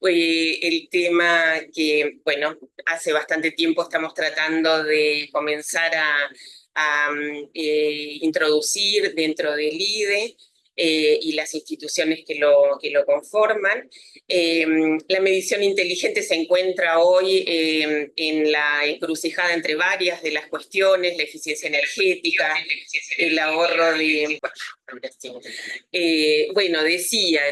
el tema que, bueno, hace bastante tiempo estamos tratando de comenzar a introducir dentro del IDE y las instituciones que lo conforman. La medición inteligente se encuentra hoy en la encrucijada entre varias de las cuestiones: la eficiencia energética, el ahorro de... bueno, decía,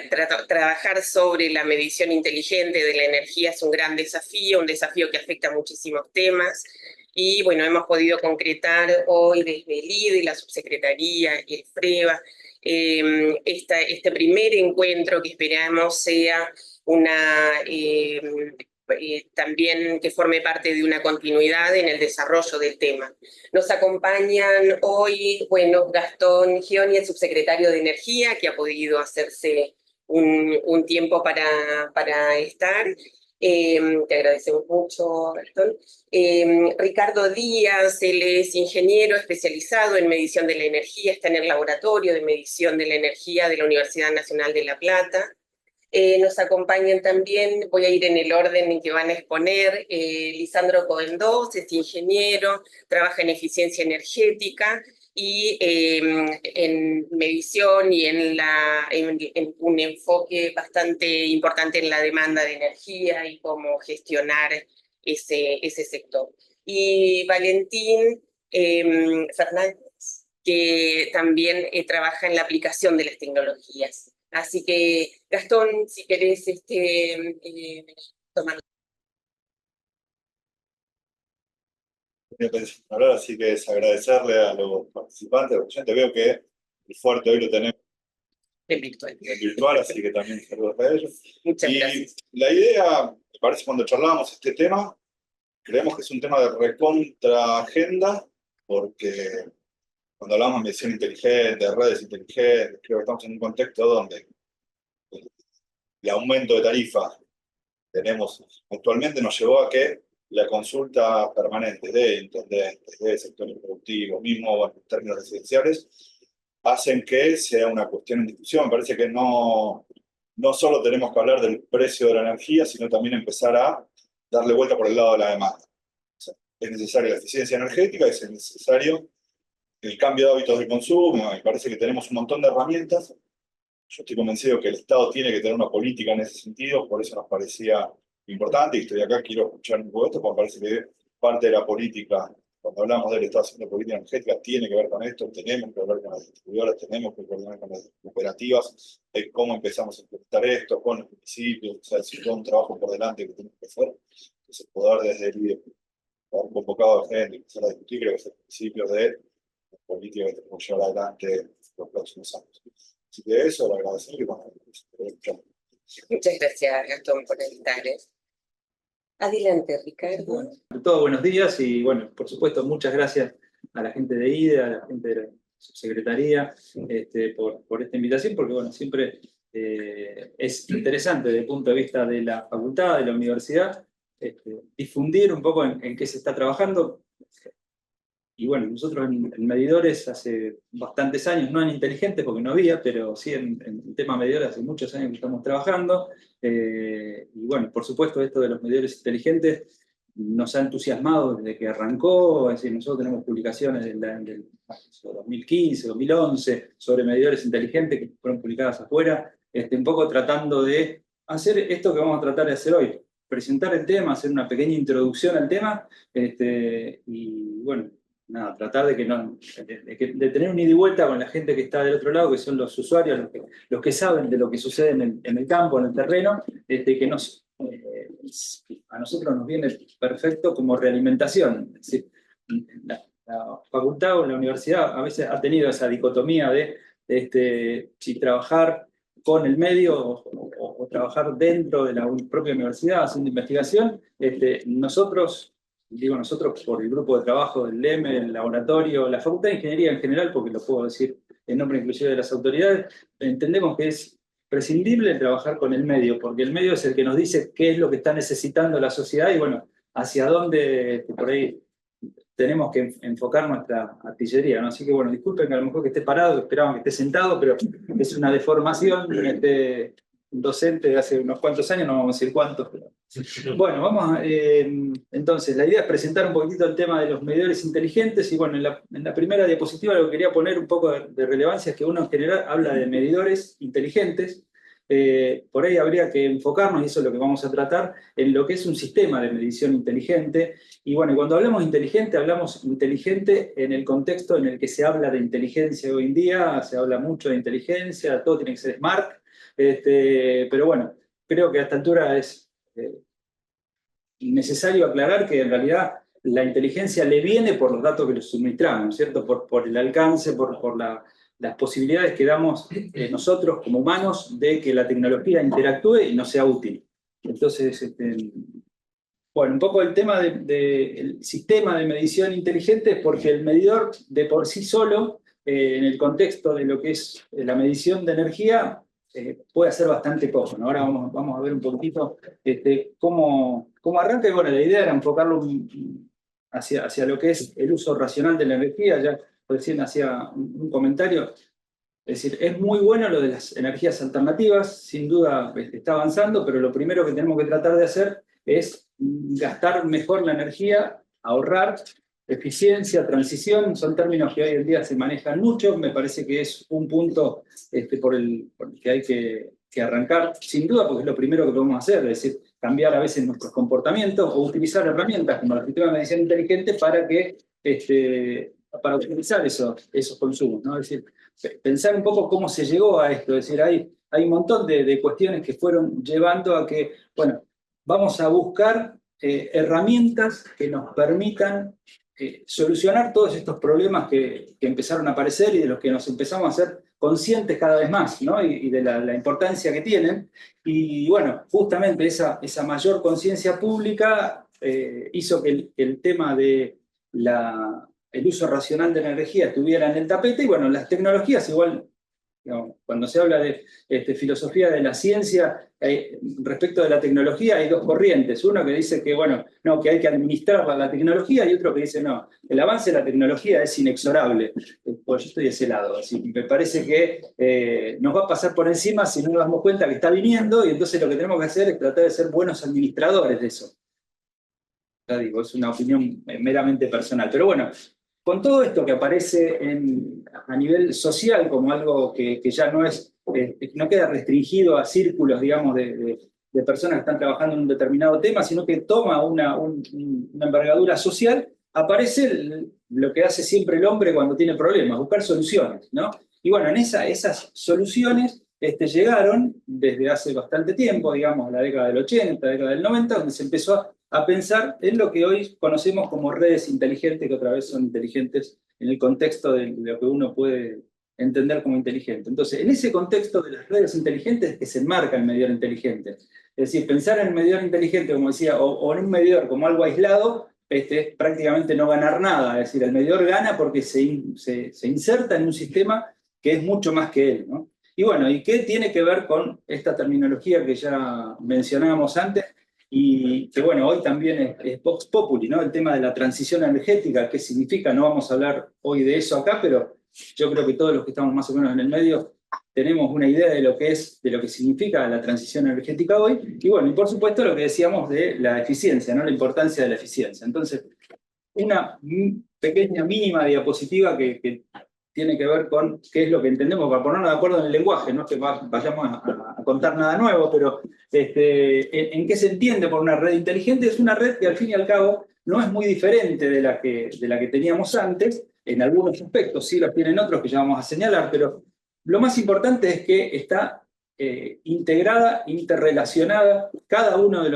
trabajar sobre la medición inteligente de la energía es un gran desafío, un desafío que afecta a muchísimos temas. Y bueno, hemos podido concretar hoy desde el IDE, la subsecretaría y el FREVA, este primer encuentro que esperamos sea también que forme parte de una continuidad en el desarrollo del tema. Nos acompañan hoy, bueno, Gastón Gioni, el subsecretario de Energía, que ha podido hacerse un tiempo para estar. Te agradecemos mucho, Gastón. Ricardo Díaz, él es ingeniero especializado en medición de la energía, está en el Laboratorio de Medición de la Energía de la Universidad Nacional de La Plata. Nos acompañan también, voy a ir en el orden en que van a exponer, Lisandro Coendós, es ingeniero, trabaja en eficiencia energética y en medición y en un enfoque bastante importante en la demanda de energía y cómo gestionar ese sector. Y Valentín Fernández, que también trabaja en la aplicación de las tecnologías. Así que, Gastón, si querés tomar. Hablar, así que es agradecerle a los participantes. Yo te veo que el fuerte hoy lo tenemos en virtual, así que también saludos a ellos. Muchas gracias. La idea, me parece, cuando charlábamos este tema, creemos que es un tema de recontra agenda, porque cuando hablamos de medición inteligente, de redes inteligentes, creo que estamos en un contexto donde el aumento de tarifa que tenemos actualmente nos llevó a que la consulta permanente de intendentes, de sectores productivos, mismo en términos residenciales, hacen que sea una cuestión en discusión. Me parece que no solo tenemos que hablar del precio de la energía, sino también empezar a darle vuelta por el lado de la demanda. O sea, es necesaria la eficiencia energética, es necesario el cambio de hábitos de consumo. Me parece que tenemos un montón de herramientas. Yo estoy convencido que el Estado tiene que tener una política en ese sentido, por eso nos parecía importante, y estoy acá, quiero escuchar un poco esto, porque me parece que parte de la política, cuando hablamos del Estado haciendo política energética, tiene que ver con esto. Tenemos que hablar con las distribuidoras, tenemos que coordinar con las cooperativas, de cómo empezamos a implementar esto, con los municipios. O sea, es todo un trabajo por delante que tenemos que hacer. Entonces, poder desde el IDE, haber convocado a gente, empezar a discutir, creo que es el principio de la política que tenemos que llevar adelante los próximos años. Así que eso, lo agradecemos y bueno, muchas gracias, Gastón, por estar. Adelante, Ricardo. Bueno, ante todo, buenos días y, bueno, por supuesto, muchas gracias a la gente de IDE, a la gente de la subsecretaría por esta invitación, porque, bueno, siempre es interesante desde el punto de vista de la facultad, de la universidad, difundir un poco en qué se está trabajando. Y bueno, nosotros en medidores hace bastantes años, no en inteligentes porque no había, pero sí en tema medidores hace muchos años que estamos trabajando. Y bueno, por supuesto esto de los medidores inteligentes nos ha entusiasmado desde que arrancó. Es decir, nosotros tenemos publicaciones del 2015, 2011 sobre medidores inteligentes que fueron publicadas afuera, un poco tratando de hacer esto que vamos a tratar de hacer hoy. Presentar el tema, hacer una pequeña introducción al tema, y bueno, nada, tratar de tener un ida y vuelta con la gente que está del otro lado, que son los usuarios, los que saben de lo que sucede en el campo, en el terreno, que a nosotros nos viene perfecto como realimentación. Es decir, la facultad o la universidad a veces ha tenido esa dicotomía de si trabajar con el medio o trabajar dentro de la propia universidad haciendo investigación. Nosotros por el grupo de trabajo del LEME, el laboratorio, la Facultad de Ingeniería en general, porque lo puedo decir en nombre inclusive de las autoridades, entendemos que es prescindible trabajar con el medio, porque el medio es el que nos dice qué es lo que está necesitando la sociedad y, bueno, hacia dónde por ahí tenemos que enfocar nuestra artillería, ¿no? Así que, bueno, disculpen que a lo mejor que esté parado, esperaban que esté sentado, pero es una deformación docente de hace unos cuantos años, no vamos a decir cuántos, pero... Bueno, entonces, la idea es presentar un poquitito el tema de los medidores inteligentes, y bueno, en la primera diapositiva lo que quería poner un poco de relevancia es que uno en general habla de medidores inteligentes. Por ahí habría que enfocarnos, y eso es lo que vamos a tratar, en lo que es un sistema de medición inteligente. Y bueno, cuando hablamos hablamos inteligente en el contexto en el que se habla de inteligencia hoy en día. Se habla mucho de inteligencia, todo tiene que ser smart, pero bueno, creo que a esta altura es necesario aclarar que en realidad la inteligencia le viene por los datos que le suministramos, ¿cierto? Por el alcance, por las posibilidades que damos nosotros como humanos de que la tecnología interactúe y nos sea útil. Entonces, bueno, un poco el tema del sistema de medición inteligente es porque el medidor de por sí solo, en el contexto de lo que es la medición de energía, puede hacer bastante poco, ¿no? Ahora vamos a ver un poquitito cómo arranca, y bueno, la idea era enfocarlo hacia lo que es el uso racional de la energía. Ya recién hacía un comentario. Es decir, es muy bueno lo de las energías alternativas, sin duda está avanzando, pero lo primero que tenemos que tratar de hacer es gastar mejor la energía, ahorrar, eficiencia, transición, son términos que hoy en día se manejan mucho. Me parece que es un punto por el que hay que arrancar, sin duda, porque es lo primero que podemos hacer, es decir, cambiar a veces nuestros comportamientos o utilizar herramientas como el sistema de medición inteligente para optimizar esos consumos, ¿no? Es decir, pensar un poco cómo se llegó a esto. Es decir, hay un montón de cuestiones que fueron llevando a que, bueno, vamos a buscar herramientas que nos permitan solucionar todos estos problemas que empezaron a aparecer y de los que nos empezamos a ser conscientes cada vez más, ¿no? Y de la importancia que tienen. Y bueno, justamente esa mayor conciencia pública hizo que el tema de el uso racional de la energía estuviera en el tapete. Y bueno, las tecnologías igual, digamos, cuando se habla de filosofía de la ciencia, respecto de la tecnología hay dos corrientes. Uno que dice que, bueno, no, que hay que administrar la tecnología, y otro que dice, no, el avance de la tecnología es inexorable. Pues yo estoy de ese lado. Así, me parece que nos va a pasar por encima si no nos damos cuenta que está viniendo, y entonces lo que tenemos que hacer es tratar de ser buenos administradores de eso. Ya digo, es una opinión meramente personal. Pero bueno, con todo esto que aparece a nivel social como algo que ya no queda restringido a círculos, digamos, de personas que están trabajando en un determinado tema, sino que toma una envergadura social, aparece lo que hace siempre el hombre cuando tiene problemas: buscar soluciones, ¿no? Y bueno, en esas soluciones llegaron desde hace bastante tiempo, digamos, la década del 80, la década del 90, donde se empezó a pensar en lo que hoy conocemos como redes inteligentes, que otra vez son inteligentes en el contexto de lo que uno puede entender como inteligente. Entonces, en ese contexto de las redes inteligentes es que se enmarca el medidor inteligente. Es decir, pensar en el medidor inteligente, como decía, o en un medidor como algo aislado, es prácticamente no ganar nada. Es decir, el medidor gana porque se inserta en un sistema que es mucho más que él, ¿no? Y bueno, ¿y qué tiene que ver con esta terminología que ya mencionábamos antes? Y que bueno, hoy también es Vox Populi, ¿no? El tema de la transición energética, ¿qué significa? No vamos a hablar hoy de eso acá, pero yo creo que todos los que estamos más o menos en el medio tenemos una idea de lo que significa la transición energética hoy. Y bueno, y por supuesto lo que decíamos de la eficiencia, ¿no? La importancia de la eficiencia. Entonces, una pequeña, mínima diapositiva que tiene que ver con qué es lo que entendemos, para ponernos de acuerdo en el lenguaje, no es que vayamos a contar nada nuevo, pero en qué se entiende por una red inteligente. Es una red que al fin y al cabo no es muy diferente de la que teníamos antes, en algunos aspectos, sí los tienen otros que ya vamos a señalar, pero lo más importante es que está integrada, interrelacionada. Cada uno de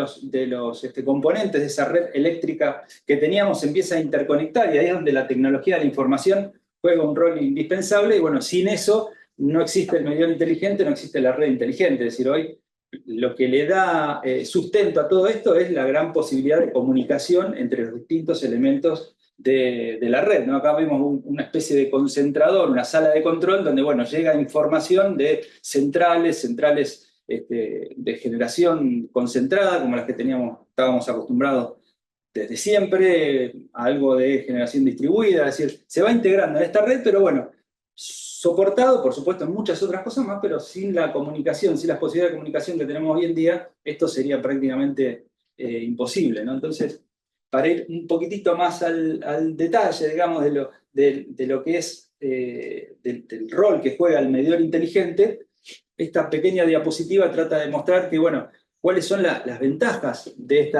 los componentes de esa red eléctrica que teníamos empieza a interconectar, y ahí es donde la tecnología de la información juega un rol indispensable. Y bueno, sin eso no existe el medidor inteligente, no existe la red inteligente. Es decir, hoy lo que le da sustento a todo esto es la gran posibilidad de comunicación entre los distintos elementos de la red, ¿no? Acá vemos una especie de concentrador, una sala de control, donde bueno, llega información de centrales de generación concentrada, como las que estábamos acostumbrados desde siempre, a algo de generación distribuida. Es decir, se va integrando en esta red, pero bueno, soportado, por supuesto, en muchas otras cosas más, pero sin la comunicación, sin las posibilidades de comunicación que tenemos hoy en día, esto sería prácticamente imposible, ¿no? Entonces, para ir un poquitito más al detalle, digamos, de lo que es, del rol que juega el medidor inteligente, esta pequeña diapositiva trata de mostrar que, bueno, cuáles son las ventajas de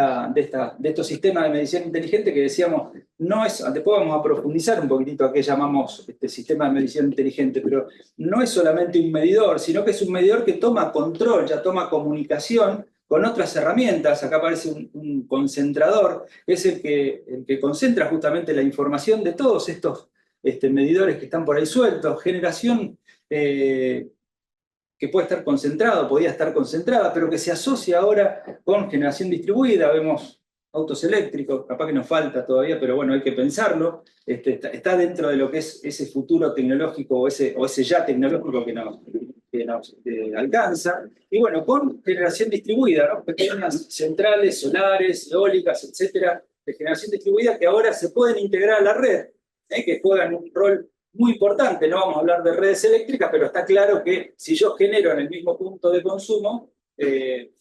estos sistemas de medición inteligente que decíamos, no es, después vamos a profundizar un poquitito a qué llamamos este sistema de medición inteligente, pero no es solamente un medidor, sino que es un medidor que toma control, ya toma comunicación con otras herramientas. Acá aparece un concentrador, es el que concentra justamente la información de todos estos medidores que están por ahí sueltos, generación que puede estar concentrado, podía estar concentrada, pero que se asocia ahora con generación distribuida. Vemos autos eléctricos, capaz que nos falta todavía, pero bueno, hay que pensarlo. Está dentro de lo que es ese futuro tecnológico o ese ya tecnológico que nos alcanza. Y bueno, con generación distribuida, ¿no? Pequeñas centrales solares, eólicas, etcétera, de generación distribuida que ahora se pueden integrar a la red, que juegan un rol muy importante. No vamos a hablar de redes eléctricas, pero está claro que si yo genero en el mismo punto de consumo,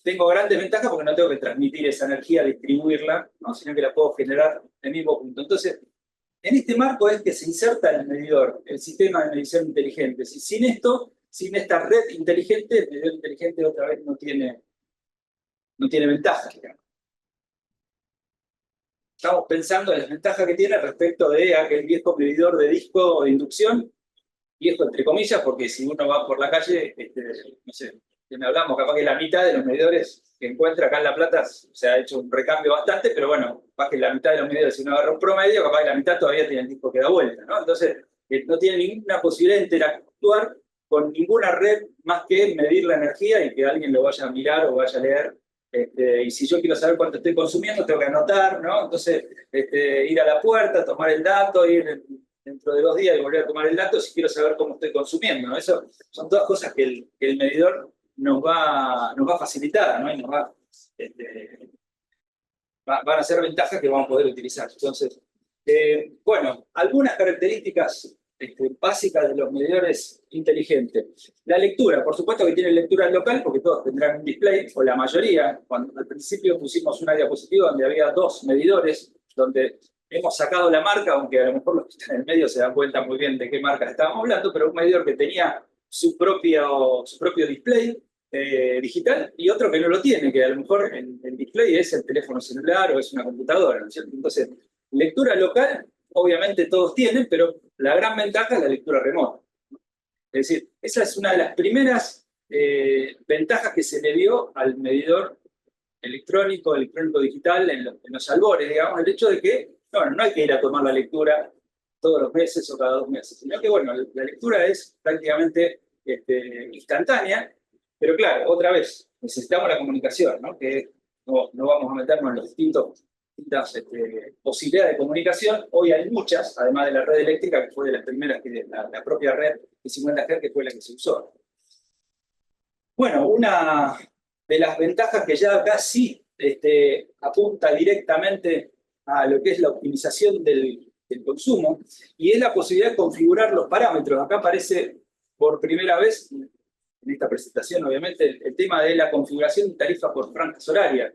tengo grandes ventajas porque no tengo que transmitir esa energía, distribuirla, ¿no? Sino que la puedo generar en el mismo punto. Entonces, en este marco es que se inserta el medidor, el sistema de medición inteligente. Si sin esto, sin esta red inteligente, el medidor inteligente otra vez no tiene ventaja, digamos. Estamos pensando en las ventajas que tiene respecto de aquel viejo medidor de disco de inducción, viejo entre comillas, porque si uno va por la calle, no sé, me hablamos, capaz que la mitad de los medidores que encuentra acá en La Plata se ha hecho un recambio bastante, pero bueno, capaz que la mitad de los medidores, si uno agarra un promedio, capaz que la mitad todavía tiene el disco que da vuelta, ¿no? Entonces, no tiene ninguna posibilidad de interactuar con ninguna red más que medir la energía y que alguien lo vaya a mirar o vaya a leer. Y si yo quiero saber cuánto estoy consumiendo, tengo que anotar, ¿no? Entonces, ir a la puerta, tomar el dato, ir dentro de 2 días y volver a tomar el dato si quiero saber cómo estoy consumiendo, ¿no? Eso son todas cosas que el medidor nos va a facilitar, ¿no? Y van a ser ventajas que vamos a poder utilizar. Entonces, bueno, algunas características básicas de los medidores inteligentes. La lectura, por supuesto que tiene lectura local, porque todos tendrán un display, o la mayoría. Cuando al principio pusimos una diapositiva donde había 2 medidores, donde hemos sacado la marca, aunque a lo mejor los que están en el medio se dan cuenta muy bien de qué marca estábamos hablando, pero un medidor que tenía su propio display digital y otro que no lo tiene, que a lo mejor el display es el teléfono celular o es una computadora, ¿no es cierto? Entonces, lectura local, obviamente todos tienen, pero la gran ventaja es la lectura remota. Es decir, esa es una de las primeras ventajas que se le dio al medidor electrónico digital en los albores, digamos, el hecho de que no hay que ir a tomar la lectura todos los meses o cada 2 meses, sino que bueno, la lectura es prácticamente instantánea, pero claro, otra vez, necesitamos la comunicación, ¿no? Que no vamos a meternos en los distintas posibilidades de comunicación. Hoy hay muchas, además de la red eléctrica, que fue de las primeras, la propia red de 50 Hz, que fue la que se usó. Bueno, una de las ventajas que ya acá sí apunta directamente a lo que es la optimización del consumo, y es la posibilidad de configurar los parámetros. Acá aparece por primera vez, en esta presentación obviamente, el tema de la configuración de tarifa por franjas horarias.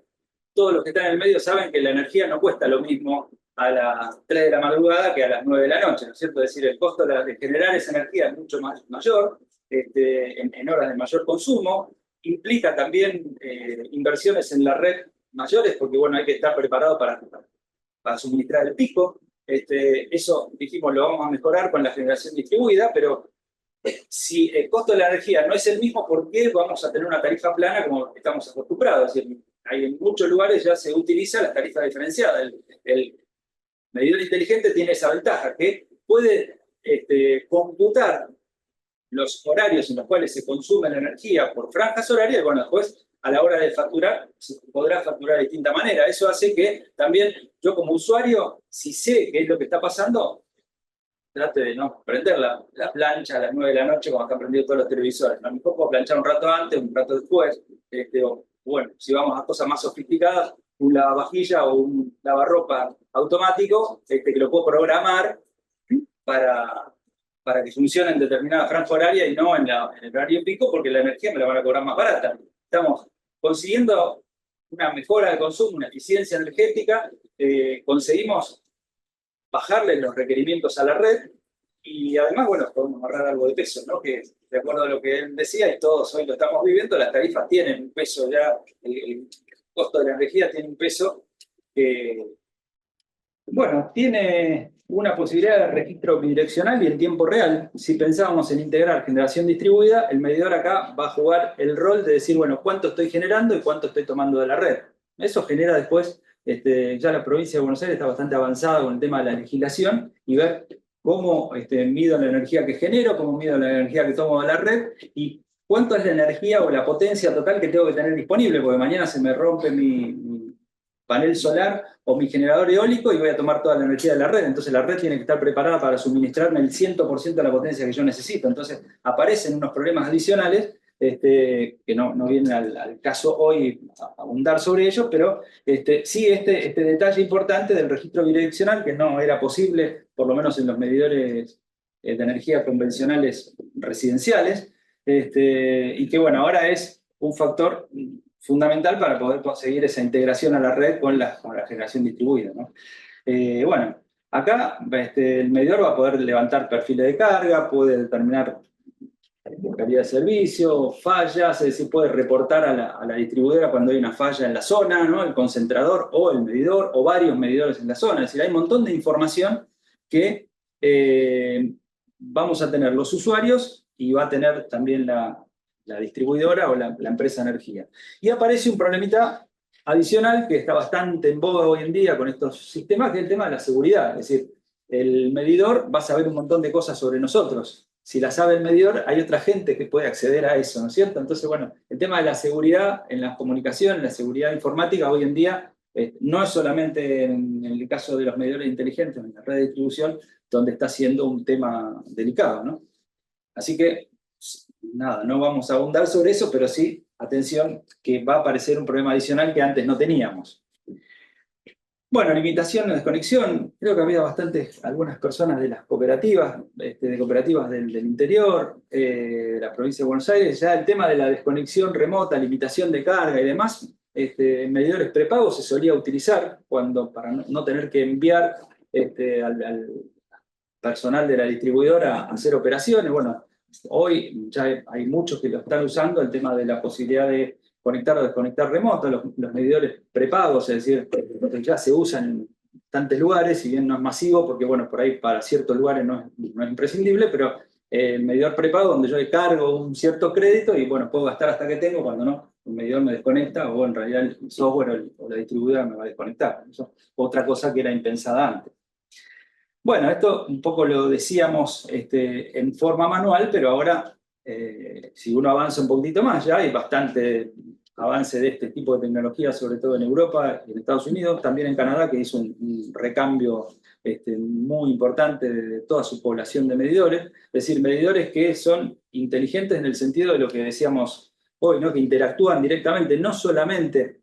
Todos los que están en el medio saben que la energía no cuesta lo mismo a las 3 de la madrugada que a las 9 de la noche, ¿no es cierto? Es decir, el costo de generar esa energía es mucho mayor, en horas de mayor consumo. Implica también inversiones en la red mayores, porque bueno, hay que estar preparado para suministrar el pico. Eso, dijimos, lo vamos a mejorar con la generación distribuida, pero si el costo de la energía no es el mismo, ¿por qué vamos a tener una tarifa plana como estamos acostumbrados? Es decir, en muchos lugares ya se utiliza la tarifa diferenciada. El medidor inteligente tiene esa ventaja, que puede computar los horarios en los cuales se consume la energía por franjas horarias, y bueno, después a la hora de facturar, se podrá facturar de distinta manera. Eso hace que también yo como usuario, si sé qué es lo que está pasando, trate de no prender la plancha a las 9 de la noche como están prendidos todos los televisores. A lo mejor puedo planchar un rato antes, un rato después, bueno, si vamos a cosas más sofisticadas, un lavavajilla o un lavarropa automático, que lo puedo programar para para que funcione en determinada franja horaria y no en el horario pico, porque la energía me la van a cobrar más barata. Estamos consiguiendo una mejora de consumo, una eficiencia energética, conseguimos bajarle los requerimientos a la red y además, bueno, podemos ahorrar algo de peso, ¿no? Que de acuerdo a lo que él decía, y todos hoy lo estamos viviendo, las tarifas tienen un peso ya, el costo de la energía tiene un peso que, bueno, tiene una posibilidad de registro bidireccional y en tiempo real. Si pensábamos en integrar generación distribuida, el medidor acá va a jugar el rol de decir, bueno, cuánto estoy generando y cuánto estoy tomando de la red. Eso genera después, ya la provincia de Buenos Aires está bastante avanzada con el tema de la legislación y ver cómo mido la energía que genero, cómo mido la energía que tomo de la red y cuánto es la energía o la potencia total que tengo que tener disponible, porque mañana se me rompe mi panel solar o mi generador eólico y voy a tomar toda la energía de la red. Entonces la red tiene que estar preparada para suministrarme el 100% de la potencia que yo necesito. Entonces aparecen unos problemas adicionales que no vienen al caso hoy abundar sobre ellos, pero sí este detalle importante del registro bidireccional que no era posible, por lo menos en los medidores de energía convencionales residenciales, y que bueno, ahora es un factor fundamental para poder conseguir esa integración a la red con la generación distribuida, ¿no? Bueno, acá el medidor va a poder levantar perfiles de carga, puede determinar calidad de servicio, fallas, es decir, puede reportar a la distribuidora cuando hay una falla en la zona, ¿no? El concentrador o el medidor o varios medidores en la zona. Es decir, hay un montón de información que vamos a tener los usuarios y va a tener también la distribuidora o la empresa de energía. Y aparece un problemita adicional que está bastante en boga hoy en día con estos sistemas, que es el tema de la seguridad. Es decir, el medidor va a saber un montón de cosas sobre nosotros. Si la sabe el medidor, hay otra gente que puede acceder a eso, ¿no es cierto? Entonces, bueno, el tema de la seguridad en las comunicaciones, la seguridad informática hoy en día, no es solamente en el caso de los medidores inteligentes, en la red de distribución, donde está siendo un tema delicado, ¿no? Así que, nada, no vamos a abundar sobre eso, pero sí, atención, que va a aparecer un problema adicional que antes no teníamos. Bueno, limitación, desconexión, creo que había algunas personas de las cooperativas, de cooperativas del interior, de la provincia de Buenos Aires, ya el tema de la desconexión remota, limitación de carga y demás, medidores prepagos se solía utilizar para no tener que enviar al personal de la distribuidora a hacer operaciones. Bueno, hoy ya hay muchos que lo están usando, el tema de la posibilidad de conectar o desconectar remoto, los medidores prepagos, es decir, que ya se usan en bastantes lugares, si bien no es masivo, porque bueno, por ahí para ciertos lugares no es imprescindible, pero el medidor prepago donde yo cargo un cierto crédito y bueno, puedo gastar hasta que tengo, cuando no, el medidor me desconecta o en realidad el software o la distribuidora me va a desconectar. Eso es otra cosa que era impensada antes. Bueno, esto un poco lo decíamos en forma manual, pero ahora, si uno avanza un poquitito más, ya hay bastante avance de este tipo de tecnología, sobre todo en Europa y en Estados Unidos, también en Canadá, que hizo un recambio muy importante de toda su población de medidores, es decir, medidores que son inteligentes en el sentido de lo que decíamos hoy, ¿no? Que interactúan directamente, no solamente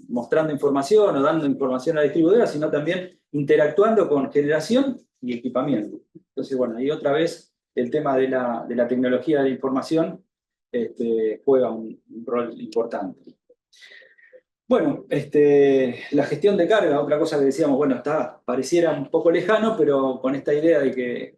mostrando información o dando información a la distribuidora, sino también interactuando con generación y equipamiento. Entonces, bueno, ahí otra vez el tema de la tecnología de la información juega un rol importante. Bueno, la gestión de carga, otra cosa que decíamos, bueno, pareciera un poco lejano, pero con esta idea de que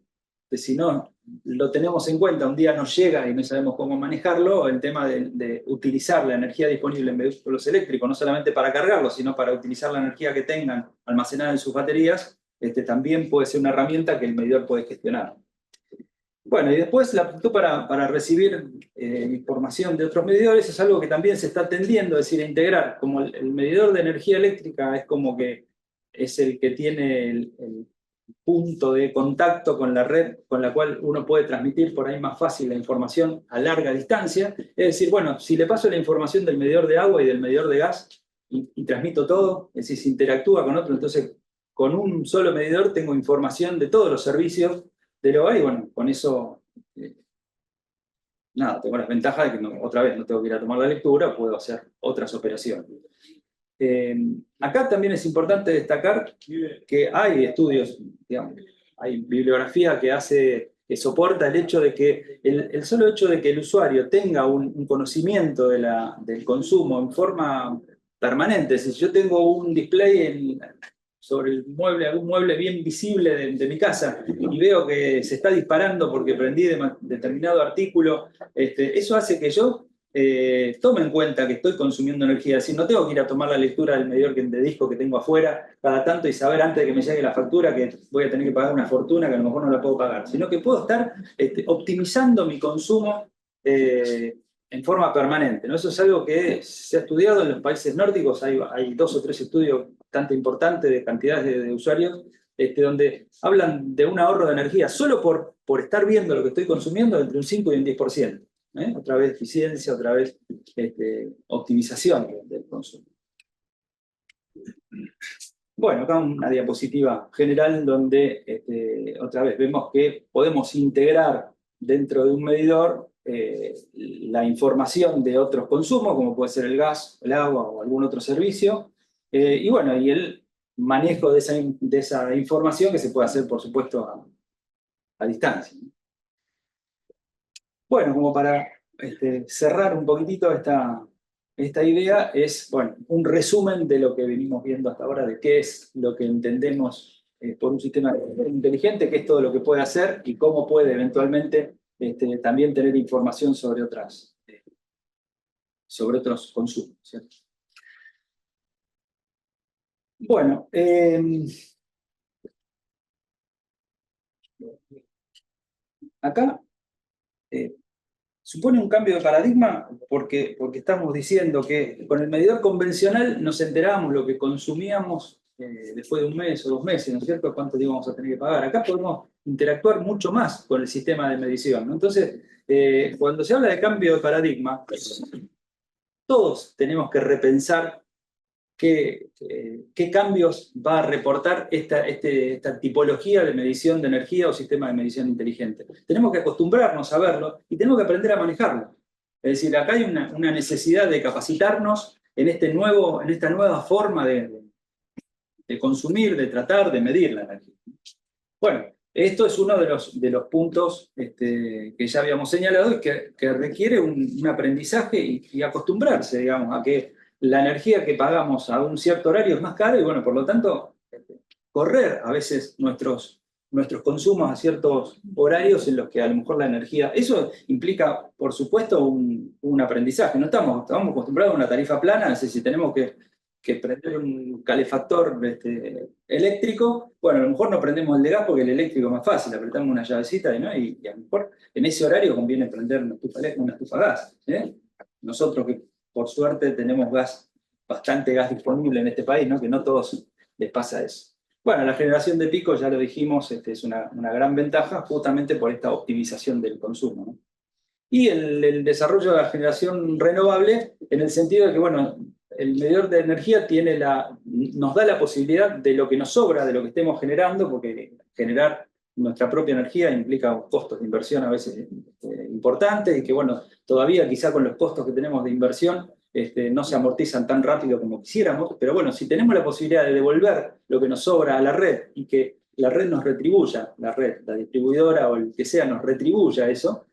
si no lo tenemos en cuenta, un día nos llega y no sabemos cómo manejarlo, el tema de utilizar la energía disponible en vehículos eléctricos, no solamente para cargarlos, sino para utilizar la energía que tengan almacenada en sus baterías, también puede ser una herramienta que el medidor puede gestionar. Bueno, y después la aptitud para recibir información de otros medidores es algo que también se está tendiendo, es decir, a integrar. Como el medidor de energía eléctrica es como que es el que tiene el punto de contacto con la red con la cual uno puede transmitir por ahí más fácil la información a larga distancia. Es decir, bueno, si le paso la información del medidor de agua y del medidor de gas y transmito todo, es decir, se interactúa con otro, entonces con un solo medidor tengo información de todos los servicios del hogar y bueno, con eso nada, tengo las ventajas de que otra vez no tengo que ir a tomar la lectura, puedo hacer otras operaciones. Acá también es importante destacar que hay estudios, digamos, hay bibliografía que hace que soporta el hecho de que, el solo hecho de que el usuario tenga un conocimiento del consumo en forma permanente. Si yo tengo un display sobre el mueble, algún mueble bien visible de mi casa, y veo que se está disparando porque prendí determinado artículo, eso hace que yo tome en cuenta que estoy consumiendo energía. Si no tengo que ir a tomar la lectura del medidor de disco que tengo afuera cada tanto y saber antes de que me llegue la factura que voy a tener que pagar una fortuna que a lo mejor no la puedo pagar, sino que puedo estar optimizando mi consumo en forma permanente, ¿no? Eso es algo que se ha estudiado en los países nórdicos. Hay 2 o 3 estudios bastante importantes de cantidades de usuarios donde hablan de un ahorro de energía solo por estar viendo lo que estoy consumiendo entre un 5 y un 10%. Otra vez eficiencia, otra vez optimización del consumo. Bueno, acá una diapositiva general donde otra vez vemos que podemos integrar dentro de un medidor la información de otros consumos, como puede ser el gas, el agua o algún otro servicio, y bueno, y el manejo de esa información que se puede hacer, por supuesto, a distancia. Bueno, como para cerrar un poquitito esta idea, es bueno, un resumen de lo que venimos viendo hasta ahora, de qué es lo que entendemos por un sistema inteligente, qué es todo lo que puede hacer y cómo puede eventualmente también tener información sobre otros consumos, ¿cierto? Bueno, acá supone un cambio de paradigma porque estamos diciendo que con el medidor convencional nos enterábamos lo que consumíamos después de un mes o 2 meses, ¿no es cierto? ¿Cuánto íbamos a tener que pagar? Acá podemos interactuar mucho más con el sistema de medición, ¿no? Entonces, cuando se habla de cambio de paradigma, todos tenemos que repensar qué cambios va a reportar esta tipología de medición de energía o sistema de medición inteligente. Tenemos que acostumbrarnos a verlo y tenemos que aprender a manejarlo. Es decir, acá hay una necesidad de capacitarnos en esta nueva forma de consumir, de tratar, de medir la energía. Bueno, esto es uno de los puntos que ya habíamos señalado y que requiere un aprendizaje y acostumbrarse, digamos, a que la energía que pagamos a un cierto horario es más cara y, bueno, por lo tanto, correr a veces nuestros consumos a ciertos horarios en los que a lo mejor la energía... Eso implica, por supuesto, un aprendizaje. No estamos acostumbrados a una tarifa plana, es decir, si tenemos que prender un calefactor eléctrico, bueno, a lo mejor no prendemos el de gas porque el eléctrico es más fácil, apretamos una llavecita y a lo mejor en ese horario conviene prender una estufa gas. Nosotros que por suerte tenemos bastante gas disponible en este país, ¿no? Que no a todos les pasa eso. Bueno, la generación de pico, ya lo dijimos, es una gran ventaja justamente por esta optimización del consumo, ¿no? Y el desarrollo de la generación renovable en el sentido de que, bueno, el medidor de energía nos da la posibilidad de lo que nos sobra, de lo que estemos generando, porque generar nuestra propia energía implica costos de inversión a veces importantes y que, bueno, todavía quizá con los costos que tenemos de inversión no se amortizan tan rápido como quisiéramos, pero bueno, si tenemos la posibilidad de devolver lo que nos sobra a la red y que la red nos retribuya, la distribuidora o el que sea nos retribuya eso,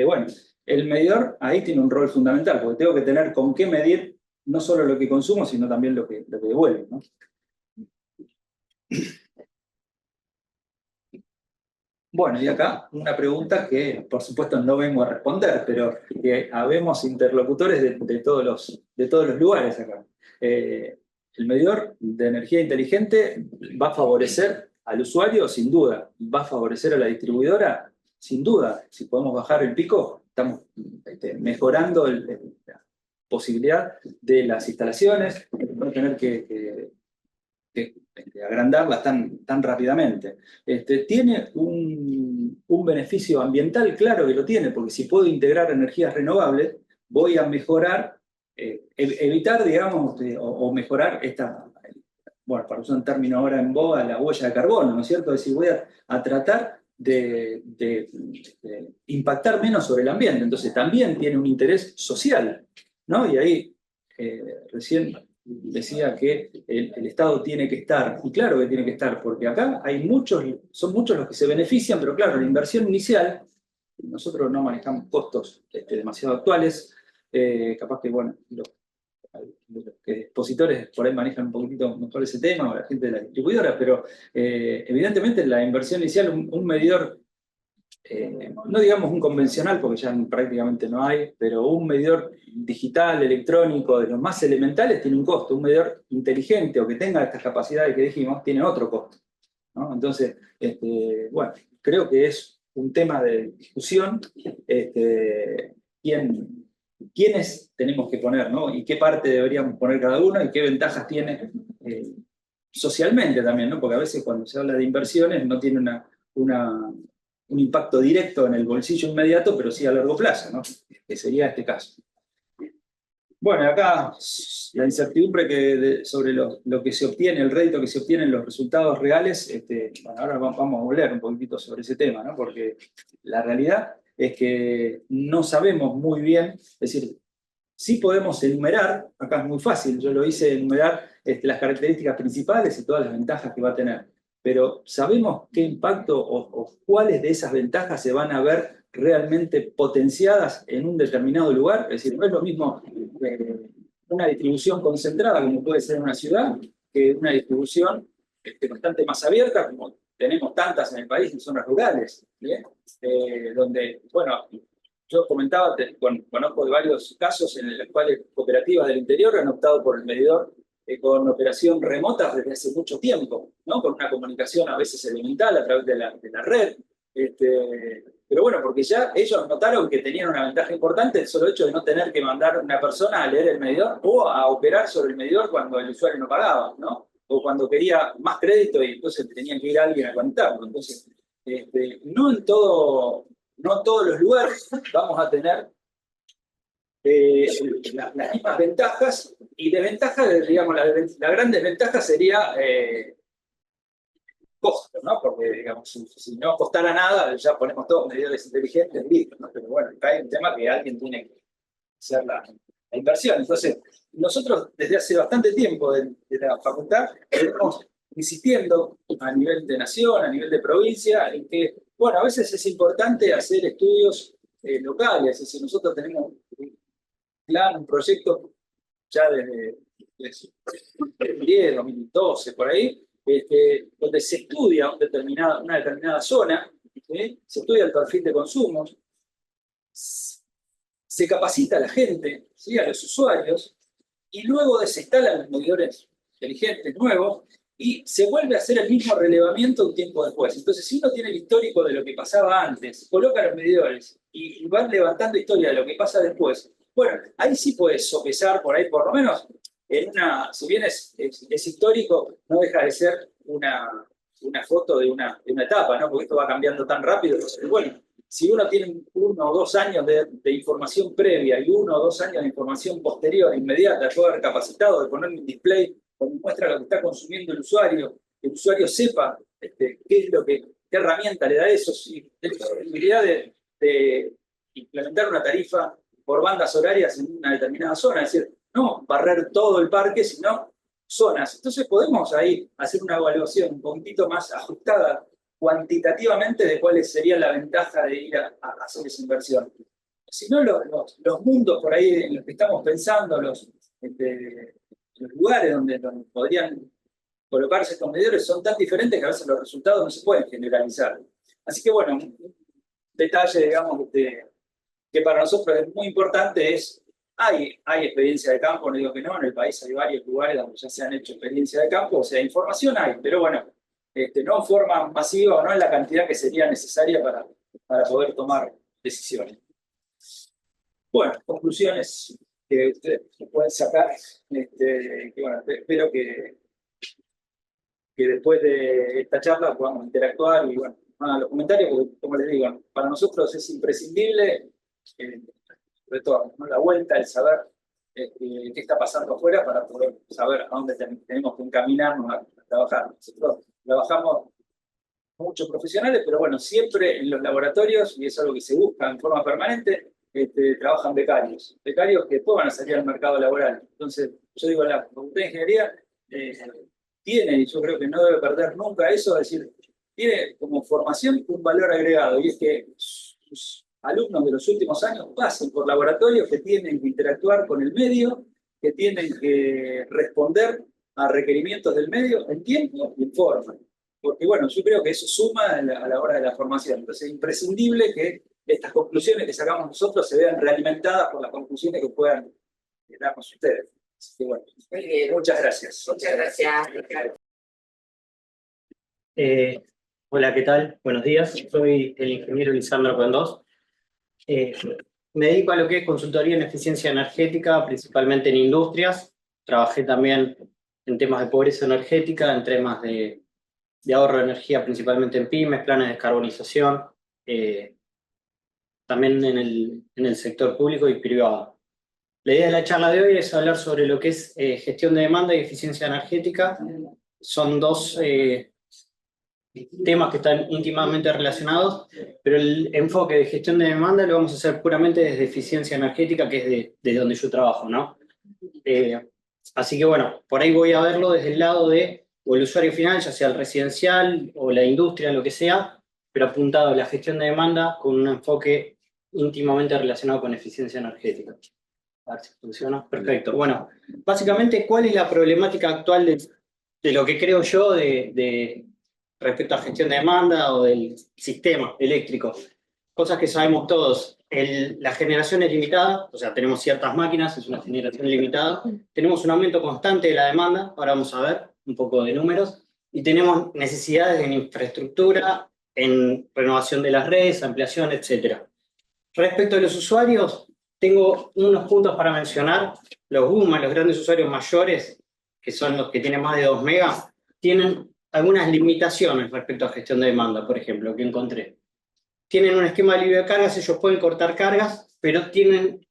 bueno, el medidor ahí tiene un rol fundamental, porque tengo que tener con qué medir no solo lo que consumo, sino también lo que devuelvo, ¿no? Bueno, y acá una pregunta que por supuesto no vengo a responder, pero que habemos interlocutores de todos los lugares acá. El medidor de energía inteligente va a favorecer al usuario, sin duda. Va a favorecer a la distribuidora, sin duda. Si podemos bajar el pico, estamos mejorando la posibilidad de las instalaciones, no tener que agrandarlas tan rápidamente. Tiene un beneficio ambiental, claro que lo tiene, porque si puedo integrar energías renovables, voy a mejorar, evitar, digamos, o mejorar bueno, para usar un término ahora en boga, la huella de carbono, ¿no es cierto? Es decir, voy a tratar de impactar menos sobre el ambiente. Entonces también tiene un interés social, ¿no? Y ahí recién decía que el Estado tiene que estar, y claro que tiene que estar, porque acá son muchos los que se benefician, pero claro, la inversión inicial, nosotros no manejamos costos demasiado actuales, capaz que, bueno, los expositores por ahí manejan un poquitito mejor ese tema, o la gente de la distribuidora, pero evidentemente la inversión inicial, un medidor, no digamos un convencional, porque ya prácticamente no hay, pero un medidor digital, electrónico, de los más elementales, tiene un costo. Un medidor inteligente o que tenga estas capacidades que dijimos, tiene otro costo, ¿no? Entonces, bueno, creo que es un tema de discusión, quiénes tenemos que poner, ¿no? Y qué parte deberíamos poner cada uno y qué ventajas tiene socialmente también, ¿no? Porque a veces cuando se habla de inversiones no tiene un impacto directo en el bolsillo inmediato, pero sí a largo plazo, ¿no? Que sería este caso. Bueno, acá la incertidumbre sobre lo que se obtiene, el rédito que se obtiene en los resultados reales, bueno, ahora vamos a volver un poquitito sobre ese tema, ¿no? Porque la realidad es que no sabemos muy bien, es decir, sí podemos enumerar, acá es muy fácil, yo lo hice enumerar las características principales y todas las ventajas que va a tener, pero ¿sabemos qué impacto o cuáles de esas ventajas se van a ver realmente potenciadas en un determinado lugar? Es decir, no es lo mismo una distribución concentrada, como puede ser en una ciudad, que una distribución bastante más abierta, como tenemos tantas en el país en zonas rurales, ¿bien? Donde, bueno, yo comentaba, conozco de varios casos en los cuales cooperativas del interior han optado por el medidor con operación remota desde hace mucho tiempo, ¿no? Con una comunicación a veces elemental a través de la red. Pero bueno, porque ya ellos notaron que tenían una ventaja importante el solo hecho de no tener que mandar a una persona a leer el medidor o a operar sobre el medidor cuando el usuario no pagaba, ¿no? O cuando quería más crédito y entonces tenían que ir a alguien a conectarlo. Entonces, no en todos los lugares vamos a tener las mismas ventajas, y de ventajas, digamos, la gran desventaja sería costo, ¿no? Porque, digamos, si no costara nada, ya ponemos todos medidores inteligentes, listo, ¿no? Pero bueno, acá hay un tema que alguien tiene que hacer la inversión. Entonces, nosotros desde hace bastante tiempo de la facultad estamos insistiendo a nivel de nación, a nivel de provincia, en que, bueno, a veces es importante hacer estudios locales. Es decir, nosotros tenemos un plan, un proyecto ya desde 2010, 2012, por ahí, donde se estudia una determinada zona, ¿sí? Se estudia el perfil de consumos, se capacita a la gente, ¿sí? A los usuarios, y luego desinstalan los medidores inteligentes nuevos y se vuelve a hacer el mismo relevamiento un tiempo después. Entonces, si uno tiene el histórico de lo que pasaba antes, coloca los medidores y va levantando historia de lo que pasa después, bueno, ahí sí puedes sopesar por ahí, por lo menos, si bien es histórico, no deja de ser una foto de una etapa, ¿no? Porque esto va cambiando tan rápido. Entonces, bueno, si uno tiene 1 o 2 años de información previa y 1 o 2 años de información posterior, inmediata, puede haber capacitado de poner un display donde muestra lo que está consumiendo el usuario, que el usuario sepa qué herramienta le da eso, si la posibilidad de implementar una tarifa por bandas horarias en una determinada zona, es decir, no barrer todo el parque, sino zonas. Entonces podemos ahí hacer una evaluación un poquitito más ajustada cuantitativamente de cuál sería la ventaja de ir a hacer esa inversión. Si no, los mundos por ahí en los que estamos pensando, los lugares donde podrían colocarse estos medidores son tan diferentes que a veces los resultados no se pueden generalizar. Así que bueno, un detalle, digamos, que para nosotros es muy importante es, hay experiencia de campo, no digo que no, en el país hay varios lugares donde ya se han hecho experiencia de campo, o sea, información hay, pero bueno, no en forma masiva o no en la cantidad que sería necesaria para poder tomar decisiones. Bueno, conclusiones que ustedes pueden sacar, que bueno, espero que después de esta charla podamos interactuar y bueno, los comentarios, porque como les digo, para nosotros es imprescindible sobre todo, ¿no? La vuelta, el saber qué está pasando afuera para poder saber a dónde tenemos que encaminarnos a trabajar. Nosotros trabajamos muchos profesionales, pero bueno, siempre en los laboratorios, y es algo que se busca en forma permanente, trabajan becarios que después van a salir al mercado laboral. Entonces, yo digo, la Facultad de Ingeniería tiene, y yo creo que no debe perder nunca eso, es decir, tiene como formación un valor agregado, y es que sus alumnos de los últimos años pasen por laboratorios que tienen que interactuar con el medio, que tienen que responder a requerimientos del medio en tiempo y en forma. Porque bueno, yo creo que eso suma a la hora de la formación. Entonces es imprescindible que estas conclusiones que sacamos nosotros se vean realimentadas por las conclusiones que puedan darnos ustedes. Así que bueno, Muy bien. muchas gracias. Muchas gracias. Hola, ¿qué tal? Buenos días. Soy el ingeniero Lisandro Cuendós. Me dedico a lo que es consultoría en eficiencia energética, principalmente en industrias. Trabajé también en temas de pobreza energética, en temas de ahorro de energía, principalmente en pymes, planes de descarbonización, también en el sector público y privado. La idea de la charla de hoy es hablar sobre lo que es gestión de demanda y eficiencia energética. Son dos temas que están íntimamente relacionados, pero el enfoque de gestión de demanda lo vamos a hacer puramente desde eficiencia energética, que es desde donde yo trabajo, ¿no? Así que bueno, por ahí voy a verlo desde el lado de o el usuario final, ya sea el residencial o la industria, lo que sea, pero apuntado a la gestión de demanda con un enfoque íntimamente relacionado con eficiencia energética. A ver si funciona. Perfecto. Bueno, básicamente, ¿cuál es la problemática actual de lo que creo yo respecto a gestión de demanda o del sistema eléctrico? Cosas que sabemos todos. La generación es limitada, o sea, tenemos ciertas máquinas, es una generación limitada. Tenemos un aumento constante de la demanda, ahora vamos a ver un poco de números, y tenemos necesidades en infraestructura, en renovación de las redes, ampliación, etc. Respecto a los usuarios, tengo unos puntos para mencionar. Los UMA, los grandes usuarios mayores, que son los que tienen más de 2 megas, tienen algunas limitaciones respecto a gestión de demanda, por ejemplo, que encontré. Tienen un esquema de alivio de cargas, ellos pueden cortar cargas, pero tienen,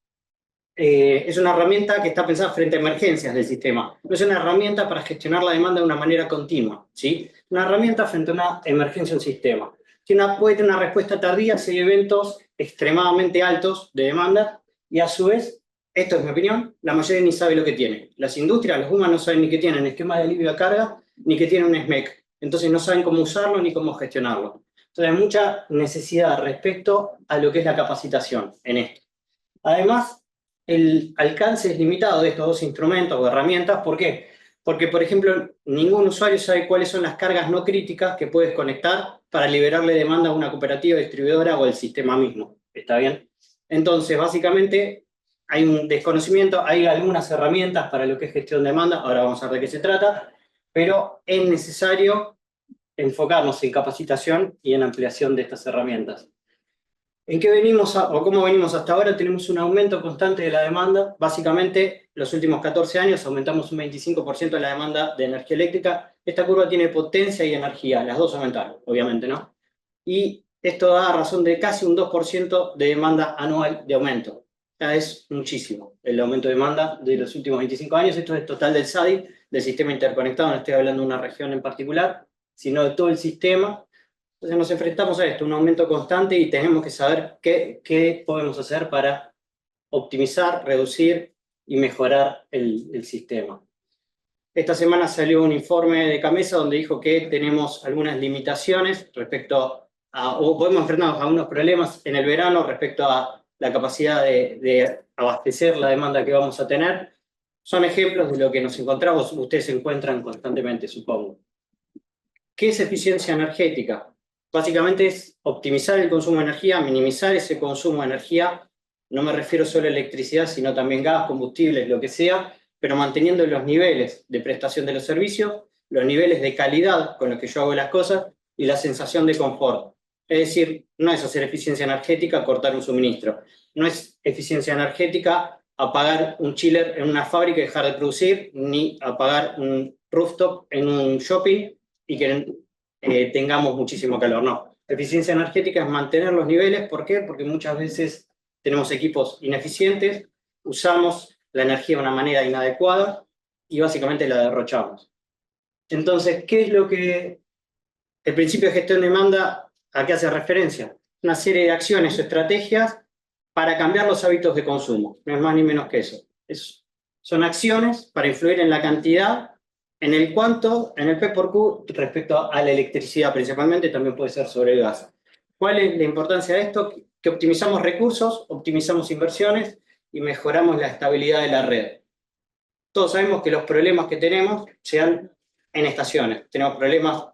es una herramienta que está pensada frente a emergencias del sistema. No es una herramienta para gestionar la demanda de una manera continua, ¿sí? Una herramienta frente a una emergencia del sistema. Puede tener una respuesta tardía si hay eventos extremadamente altos de demanda, y a su vez, esto es mi opinión, la mayoría ni sabe lo que tiene. Las industrias, los humanos no saben ni que tienen esquema de alivio de carga, ni que tienen un SMEC. Entonces no saben cómo usarlo ni cómo gestionarlo. Entonces hay mucha necesidad respecto a lo que es la capacitación en esto. Además, el alcance es limitado de estos dos instrumentos o herramientas. ¿Por qué? Porque, por ejemplo, ningún usuario sabe cuáles son las cargas no críticas que puedes conectar para liberarle demanda a una cooperativa distribuidora o al sistema mismo. ¿Está bien? Entonces, básicamente, hay un desconocimiento, hay algunas herramientas para lo que es gestión de demanda, ahora vamos a ver de qué se trata, pero es necesario enfocarnos en capacitación y en ampliación de estas herramientas. ¿En qué venimos o cómo venimos hasta ahora? Tenemos un aumento constante de la demanda. Básicamente, los últimos 14 años aumentamos un 25% de la demanda de energía eléctrica. Esta curva tiene potencia y energía, las dos aumentaron, obviamente, ¿no? Y esto da razón de casi un 2% de demanda anual de aumento. Ya es muchísimo el aumento de demanda de los últimos 25 años. Esto es total del SADI, del sistema interconectado, no estoy hablando de una región en particular, sino de todo el sistema. Entonces nos enfrentamos a esto, un aumento constante, y tenemos que saber qué podemos hacer para optimizar, reducir y mejorar el sistema. Esta semana salió un informe de Camesa donde dijo que tenemos algunas limitaciones respecto o podemos enfrentarnos a unos problemas en el verano respecto a la capacidad de abastecer la demanda que vamos a tener. Son ejemplos de lo que nos encontramos, ustedes se encuentran constantemente, supongo. ¿Qué es eficiencia energética? Básicamente es optimizar el consumo de energía, minimizar ese consumo de energía. No me refiero solo a electricidad, sino también gas, combustibles, lo que sea, pero manteniendo los niveles de prestación de los servicios, los niveles de calidad con los que yo hago las cosas y la sensación de confort. Es decir, no es hacer eficiencia energética cortar un suministro. No es eficiencia energética apagar un chiller en una fábrica y dejar de producir, ni apagar un rooftop en un shopping y que tengamos muchísimo calor. No. Eficiencia energética es mantener los niveles. ¿Por qué? Porque muchas veces tenemos equipos ineficientes, usamos la energía de una manera inadecuada y básicamente la derrochamos. Entonces, ¿qué es lo que el principio de gestión de demanda a qué hace referencia? Una serie de acciones o estrategias para cambiar los hábitos de consumo. No es más ni menos que eso. son acciones para influir en la cantidad, en el cuánto, en el P por Q respecto a la electricidad principalmente, también puede ser sobre el gas. ¿Cuál es la importancia de esto? Que optimizamos recursos, optimizamos inversiones y mejoramos la estabilidad de la red. Todos sabemos que los problemas que tenemos se dan en estaciones. Tenemos problemas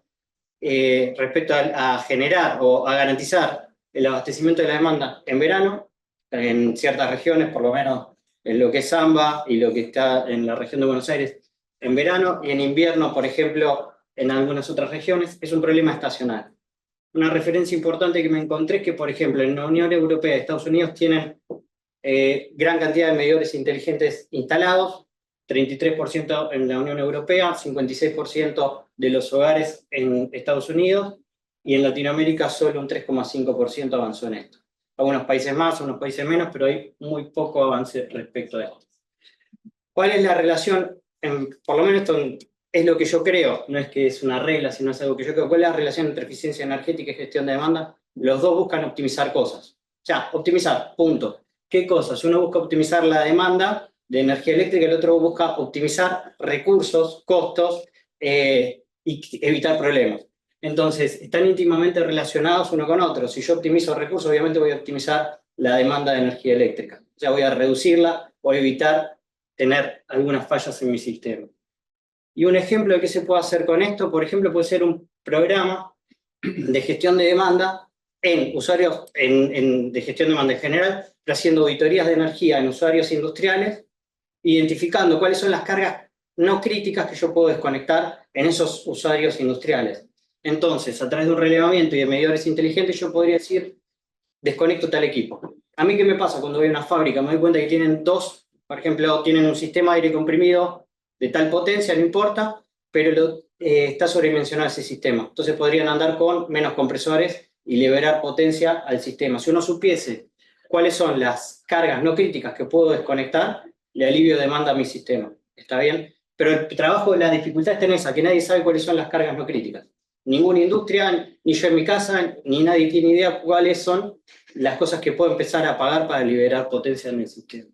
respecto a generar o a garantizar el abastecimiento de la demanda en verano, en ciertas regiones, por lo menos en lo que es Zamba y lo que está en la región de Buenos Aires en verano, y en invierno, por ejemplo, en algunas otras regiones, es un problema estacional. Una referencia importante que me encontré es que, por ejemplo, en la Unión Europea y Estados Unidos tienen gran cantidad de medidores inteligentes instalados, 33% en la Unión Europea, 56% de los hogares en Estados Unidos, y en Latinoamérica solo un 3,5% avanzó en esto. Algunos países más, unos países menos, pero hay muy poco avance respecto a esto. ¿Cuál es la relación? Por lo menos esto es lo que yo creo, no es que es una regla, sino es algo que yo creo. ¿Cuál es la relación entre eficiencia energética y gestión de demanda? Los dos buscan optimizar cosas. O sea, optimizar, punto. ¿Qué cosas? Uno busca optimizar la demanda de energía eléctrica, el otro busca optimizar recursos, costos y evitar problemas. Entonces, están íntimamente relacionados uno con otro. Si yo optimizo recursos, obviamente voy a optimizar la demanda de energía eléctrica. O sea, voy a reducirla, voy a evitar tener algunas fallas en mi sistema. Y un ejemplo de qué se puede hacer con esto, por ejemplo, puede ser un programa de gestión de demanda en usuarios de gestión de demanda en general, pero haciendo auditorías de energía en usuarios industriales, identificando cuáles son las cargas no críticas que yo puedo desconectar en esos usuarios industriales. Entonces, a través de un relevamiento y de medidores inteligentes, yo podría decir, desconecto tal equipo. A mí, ¿qué me pasa cuando voy a una fábrica? Me doy cuenta que tienen por ejemplo, tienen un sistema de aire comprimido de tal potencia, no importa, pero está sobredimensionado ese sistema. Entonces podrían andar con menos compresores y liberar potencia al sistema. Si uno supiese cuáles son las cargas no críticas que puedo desconectar, le alivio demanda a mi sistema. ¿Está bien? Pero el trabajo, la dificultad está en esa, que nadie sabe cuáles son las cargas no críticas. Ninguna industria, ni yo en mi casa, ni nadie tiene idea cuáles son las cosas que puedo empezar a pagar para liberar potencia en el sistema.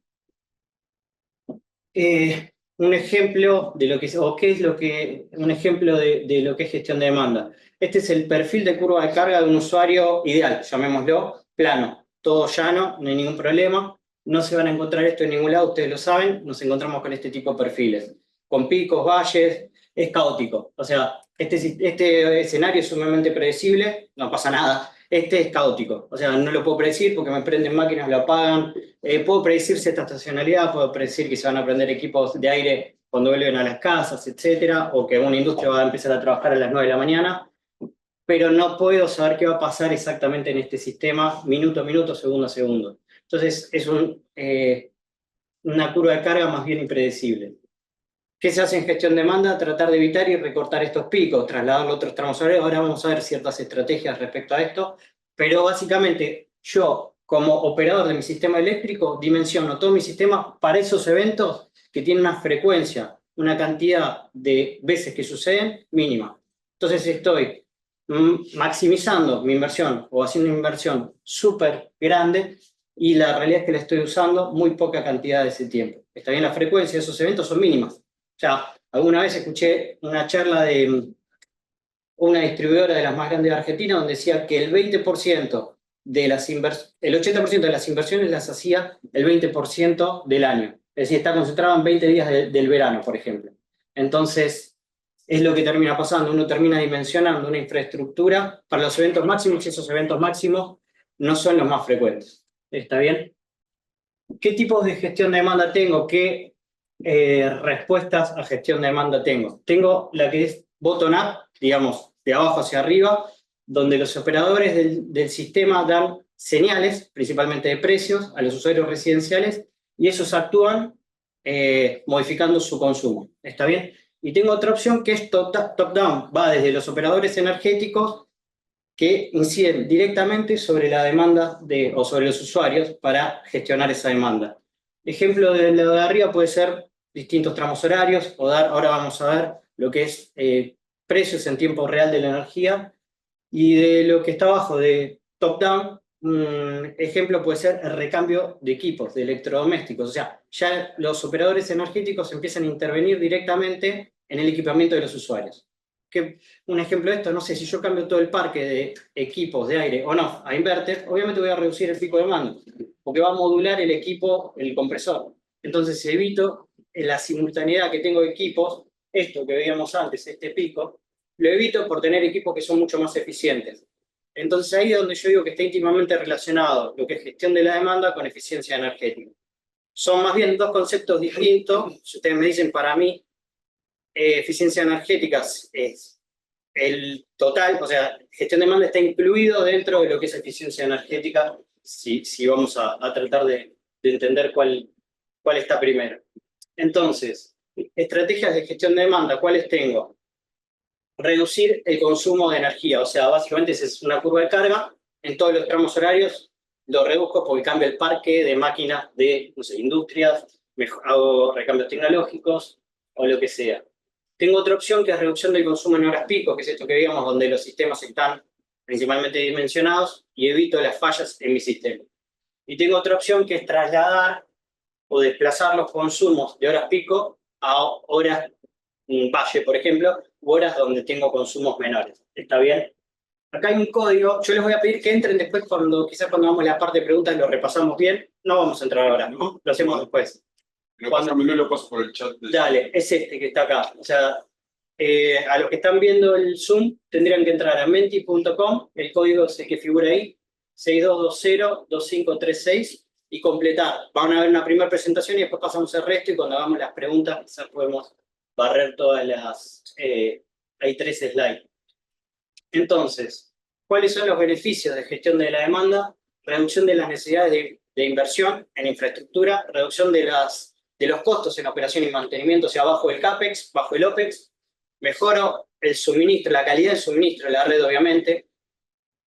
Un ejemplo de lo que es, o qué es lo que, un ejemplo de lo que es gestión de demanda. Este es el perfil de curva de carga de un usuario ideal, llamémoslo plano, todo llano, no hay ningún problema, no se van a encontrar esto en ningún lado, ustedes lo saben, nos encontramos con este tipo de perfiles, con picos, valles, es caótico, o sea, este escenario es sumamente predecible, no pasa nada. Este es caótico, o sea, no lo puedo predecir porque me prenden máquinas, lo apagan. Puedo predecir cierta estacionalidad, puedo predecir que se van a prender equipos de aire cuando vuelven a las casas, etcétera, o que una industria va a empezar a trabajar a las 9 de la mañana, pero no puedo saber qué va a pasar exactamente en este sistema minuto a minuto, segundo a segundo. Entonces, es una curva de carga más bien impredecible. ¿Qué se hace en gestión de demanda? Tratar de evitar y recortar estos picos, trasladarlo a otros tramos horarios. Ahora vamos a ver ciertas estrategias respecto a esto, pero básicamente yo, como operador de mi sistema eléctrico, dimensiono todo mi sistema para esos eventos que tienen una frecuencia, una cantidad de veces que suceden mínima. Entonces estoy maximizando mi inversión o haciendo una inversión súper grande y la realidad es que la estoy usando muy poca cantidad de ese tiempo. Está bien, la frecuencia de esos eventos son mínimas. O sea, alguna vez escuché una charla de una distribuidora de las más grandes de Argentina donde decía que el 20% de el 80% de las inversiones las hacía el 20% del año. Es decir, está concentrado en 20 días del verano, por ejemplo. Entonces, es lo que termina pasando. Uno termina dimensionando una infraestructura para los eventos máximos y esos eventos máximos no son los más frecuentes. ¿Está bien? ¿Qué tipos de gestión de demanda tengo? ¿Qué respuestas a gestión de demanda tengo? Tengo la que es bottom-up, digamos, de abajo hacia arriba, donde los operadores del sistema dan señales, principalmente de precios, a los usuarios residenciales, y esos actúan modificando su consumo. ¿Está bien? Y tengo otra opción que es top-down, va desde los operadores energéticos que inciden directamente sobre la demanda o sobre los usuarios para gestionar esa demanda. Ejemplo de lo de arriba puede ser distintos tramos horarios, ahora vamos a ver lo que es precios en tiempo real de la energía, y de lo que está abajo de top-down Un ejemplo puede ser el recambio de equipos, de electrodomésticos. O sea, ya los operadores energéticos empiezan a intervenir directamente en el equipamiento de los usuarios. Un ejemplo de esto, no sé, si yo cambio todo el parque de equipos de aire o no a inverter, obviamente voy a reducir el pico de demanda, porque va a modular el equipo, el compresor. Entonces, si evito la simultaneidad que tengo de equipos, esto que veíamos antes, este pico, lo evito por tener equipos que son mucho más eficientes. Entonces ahí es donde yo digo que está íntimamente relacionado lo que es gestión de la demanda con eficiencia energética. Son más bien dos conceptos distintos. Si ustedes me dicen, para mí, eficiencia energética es el total, o sea, gestión de demanda está incluido dentro de lo que es eficiencia energética, si vamos a tratar de entender cuál está primero. Entonces, estrategias de gestión de demanda, ¿cuáles tengo? Reducir el consumo de energía, o sea, básicamente es una curva de carga, en todos los tramos horarios lo reduzco porque cambio el parque de máquinas de, no sé, industrias, hago recambios tecnológicos o lo que sea. Tengo otra opción que es reducción del consumo en horas pico, que es esto que digamos, donde los sistemas están principalmente dimensionados y evito las fallas en mi sistema. Y tengo otra opción que es trasladar o desplazar los consumos de horas pico a horas valle, por ejemplo, u horas donde tengo consumos menores. ¿Está bien? Acá hay un código, yo les voy a pedir que entren después, quizás cuando vamos a la parte de preguntas lo repasamos bien. No vamos a entrar ahora, ¿no? Lo hacemos después. Lo paso por el chat. Dale, es este que está acá. O sea, a los que están viendo el Zoom tendrían que entrar a menti.com, el código es el que figura ahí, 6220-2536, y completar. Van a ver una primera presentación y después pasamos el resto, y cuando hagamos las preguntas quizás podemos barrer todas las... hay 3 slides. Entonces, ¿cuáles son los beneficios de gestión de la demanda? Reducción de las necesidades de inversión en infraestructura, reducción de los costos en operación y mantenimiento, o sea, bajo el CAPEX, bajo el OPEX, mejoro el suministro, la calidad del suministro de la red, obviamente,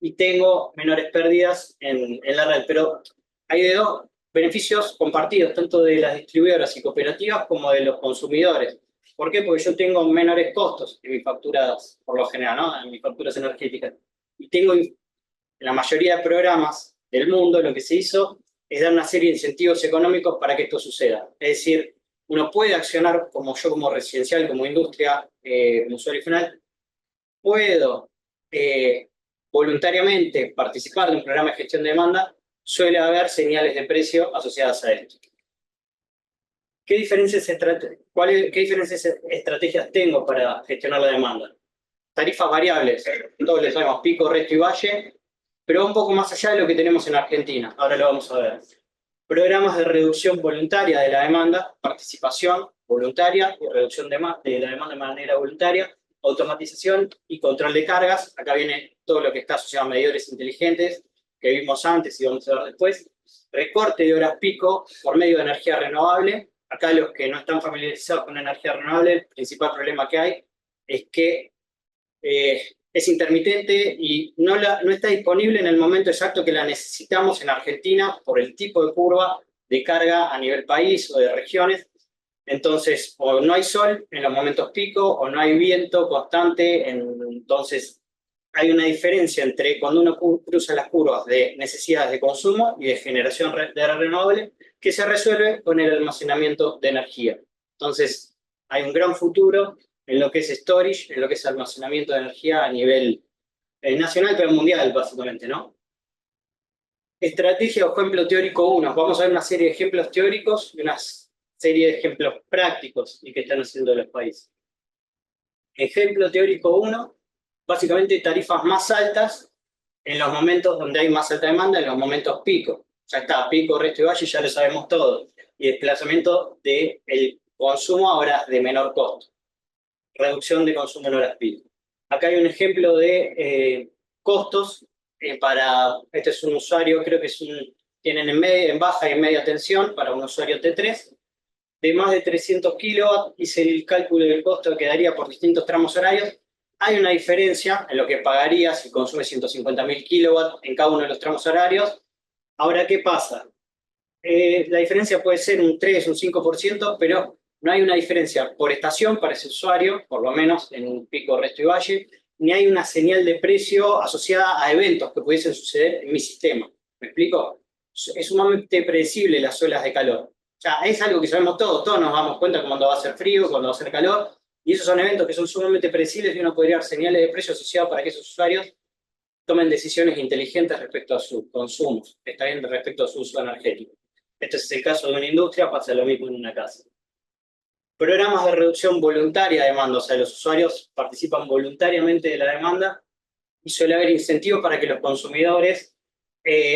y tengo menores pérdidas en la red. Pero hay de dos beneficios compartidos, tanto de las distribuidoras y cooperativas como de los consumidores. ¿Por qué? Porque yo tengo menores costos en mis facturas, por lo general, ¿no? En mis facturas energéticas. Y tengo, en la mayoría de programas del mundo, lo que se hizo es dar una serie de incentivos económicos para que esto suceda. Es decir, uno puede accionar como yo, como residencial, como industria, como usuario final, puedo voluntariamente participar de un programa de gestión de demanda, suele haber señales de precio asociadas a esto. ¿Qué diferentes estrategias tengo para gestionar la demanda? Tarifas variables, todos les sabemos, pico, resto y valle, pero un poco más allá de lo que tenemos en Argentina, ahora lo vamos a ver. Programas de reducción voluntaria de la demanda, participación voluntaria y reducción de la demanda de manera voluntaria, automatización y control de cargas, acá viene todo lo que está asociado a medidores inteligentes, que vimos antes y vamos a ver después, recorte de horas pico por medio de energía renovable. Acá los que no están familiarizados con energía renovable, el principal problema que hay es que es intermitente y no está disponible en el momento exacto que la necesitamos en Argentina por el tipo de curva de carga a nivel país o de regiones. Entonces, o no hay sol en los momentos pico, o no hay viento constante, entonces hay una diferencia entre cuando uno cruza las curvas de necesidades de consumo y de generación de renovable, que se resuelve con el almacenamiento de energía. Entonces, hay un gran futuro en lo que es storage, en lo que es almacenamiento de energía a nivel nacional, pero mundial, básicamente, ¿no? Estrategia o ejemplo teórico 1. Vamos a ver una serie de ejemplos teóricos y una serie de ejemplos prácticos y que están haciendo los países. Ejemplo teórico 1, básicamente tarifas más altas en los momentos donde hay más alta demanda, en los momentos pico. Ya está, pico, resto y valle, ya lo sabemos todo. Y desplazamiento del consumo a horas de menor costo. Reducción de consumo en horas pico. Acá hay un ejemplo de costos para, este es un usuario, creo que tienen en baja y en media tensión para un usuario T3, de más de 300 kilowatts, hice el cálculo del costo que quedaría por distintos tramos horarios. Hay una diferencia en lo que pagaría si consume 150.000 kilowatts en cada uno de los tramos horarios. Ahora, ¿qué pasa? La diferencia puede ser un 3, un 5%, pero no hay una diferencia por estación para ese usuario, por lo menos en un pico, resto y valle, ni hay una señal de precio asociada a eventos que pudiesen suceder en mi sistema. ¿Me explico? Es sumamente predecible las olas de calor. O sea, es algo que sabemos todos nos damos cuenta cuando va a ser frío, cuando va a ser calor, y esos son eventos que son sumamente predecibles y uno podría dar señales de precio asociadas para que esos usuarios tomen decisiones inteligentes respecto a sus consumos, está bien, respecto a su uso energético. Este es el caso de una industria, pasa lo mismo en una casa. Programas de reducción voluntaria de demanda, o sea, los usuarios participan voluntariamente de la demanda y suele haber incentivos para que los consumidores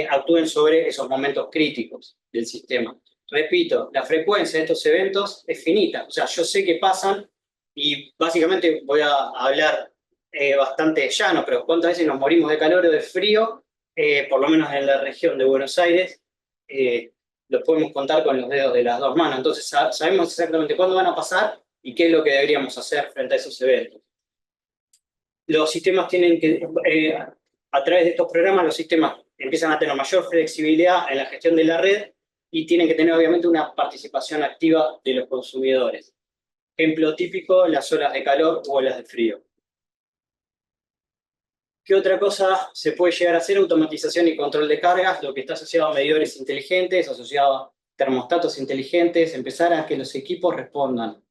actúen sobre esos momentos críticos del sistema. Repito, la frecuencia de estos eventos es finita, o sea, yo sé que pasan y básicamente voy a hablar bastante llano, pero ¿cuántas veces nos morimos de calor o de frío? Por lo menos en la región de Buenos Aires, los podemos contar con los dedos de las dos manos. Entonces sabemos exactamente cuándo van a pasar y qué es lo que deberíamos hacer frente a esos eventos. Los sistemas tienen que, a través de estos programas, los sistemas empiezan a tener mayor flexibilidad en la gestión de la red y tienen que tener obviamente una participación activa de los consumidores. Ejemplo típico, las olas de calor o olas de frío. ¿Qué otra cosa se puede llegar a hacer? Automatización y control de cargas, lo que está asociado a medidores inteligentes, asociado a termostatos inteligentes, empezar a que los equipos respondan,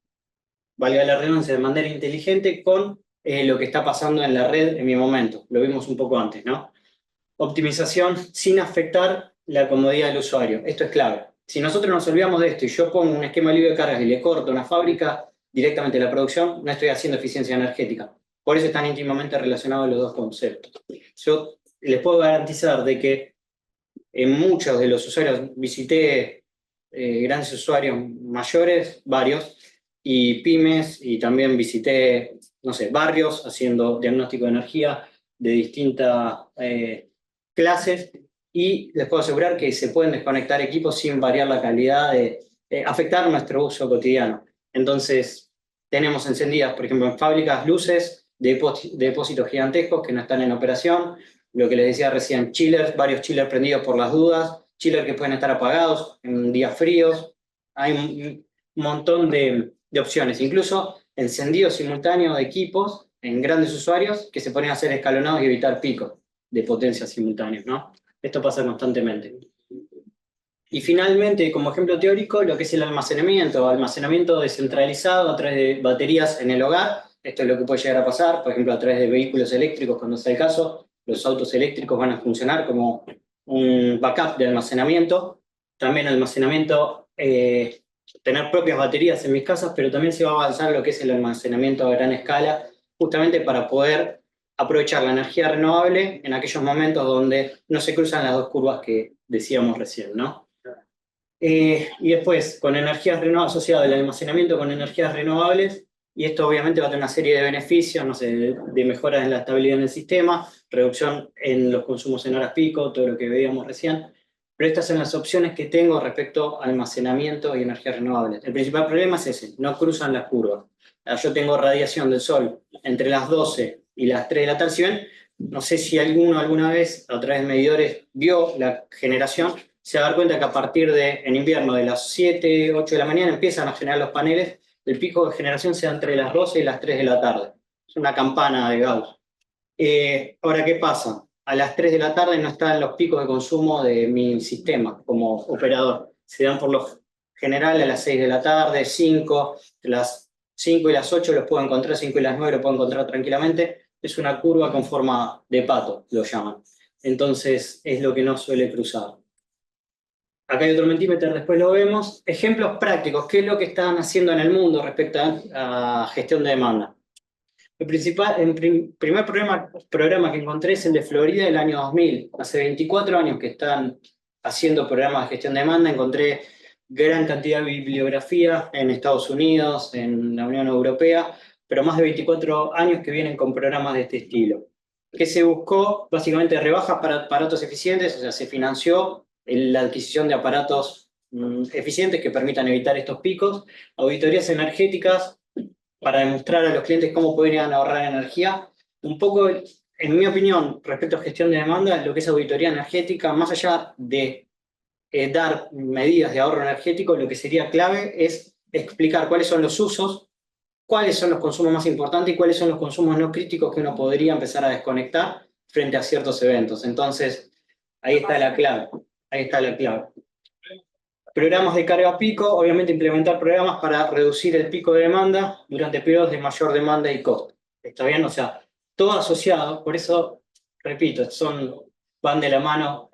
valga la redundancia, de manera inteligente con lo que está pasando en la red en mi momento. Lo vimos un poco antes, ¿no? Optimización sin afectar la comodidad del usuario. Esto es clave. Si nosotros nos olvidamos de esto y yo pongo un esquema libre de cargas y le corto una fábrica directamente a la producción, no estoy haciendo eficiencia energética. Por eso están íntimamente relacionados los dos conceptos. Yo les puedo garantizar de que en muchos de los usuarios visité grandes usuarios mayores, varios, y pymes, y también visité, no sé, barrios haciendo diagnóstico de energía de distintas clases, y les puedo asegurar que se pueden desconectar equipos sin variar la calidad, afectar nuestro uso cotidiano. Entonces, tenemos encendidas, por ejemplo, en fábricas, luces de depósitos gigantescos que no están en operación, lo que les decía recién, chillers, varios chillers prendidos por las dudas, chillers que pueden estar apagados en días fríos, hay un montón de opciones, incluso encendido simultáneo de equipos en grandes usuarios que se ponen a ser escalonados y evitar picos de potencia simultáneos, ¿no? Esto pasa constantemente. Y finalmente, como ejemplo teórico, lo que es el almacenamiento descentralizado a través de baterías en el hogar. Esto es lo que puede llegar a pasar, por ejemplo, a través de vehículos eléctricos, cuando sea el caso. Los autos eléctricos van a funcionar como un backup de almacenamiento. También almacenamiento, tener propias baterías en mis casas, pero también se va a avanzar lo que es el almacenamiento a gran escala, justamente para poder aprovechar la energía renovable en aquellos momentos donde no se cruzan las dos curvas que decíamos recién, ¿no? Y después, con energías renovables, asociado al almacenamiento con energías renovables, y esto obviamente va a tener una serie de beneficios, no sé, de mejoras en la estabilidad en el sistema, reducción en los consumos en horas pico, todo lo que veíamos recién, pero estas son las opciones que tengo respecto a almacenamiento y energías renovables. El principal problema es ese, no cruzan las curvas. Yo tengo radiación del sol entre las 12 y las 3 de la tarde, si ven, no sé si alguno alguna vez a través de medidores vio la generación, se va a dar cuenta que a partir de, en invierno, de las 7, 8 de la mañana empiezan a generar los paneles, el pico de generación se da entre las 12 y las 3 de la tarde. Es una campana de Gauss. Ahora, ¿qué pasa? A las 3 de la tarde no están los picos de consumo de mi sistema como operador. Se dan por lo general a las 6 de la tarde, 5, las 5 y las 8 los puedo encontrar, 5 y las 9 los puedo encontrar tranquilamente. Es una curva con forma de pato, lo llaman. Entonces, es lo que no suele cruzar. Acá hay otro Mentimeter, después lo vemos. Ejemplos prácticos, ¿qué es lo que están haciendo en el mundo respecto a gestión de demanda? El primer programa que encontré es el de Florida del año 2000. Hace 24 años que están haciendo programas de gestión de demanda. Encontré gran cantidad de bibliografía en Estados Unidos, en la Unión Europea, pero más de 24 años que vienen con programas de este estilo. ¿Qué se buscó? Básicamente rebajas para aparatos eficientes, o sea, se financió la adquisición de aparatos eficientes que permitan evitar estos picos, auditorías energéticas para demostrar a los clientes cómo podrían ahorrar energía. Un poco, en mi opinión, respecto a gestión de demanda, lo que es auditoría energética, más allá de dar medidas de ahorro energético, lo que sería clave es explicar cuáles son los usos, cuáles son los consumos más importantes y cuáles son los consumos no críticos que uno podría empezar a desconectar frente a ciertos eventos. Entonces, Ahí está la clave. Ahí está la clave. Programas de carga pico, obviamente implementar programas para reducir el pico de demanda durante periodos de mayor demanda y costo. ¿Está bien? O sea, todo asociado, por eso, repito, van de la mano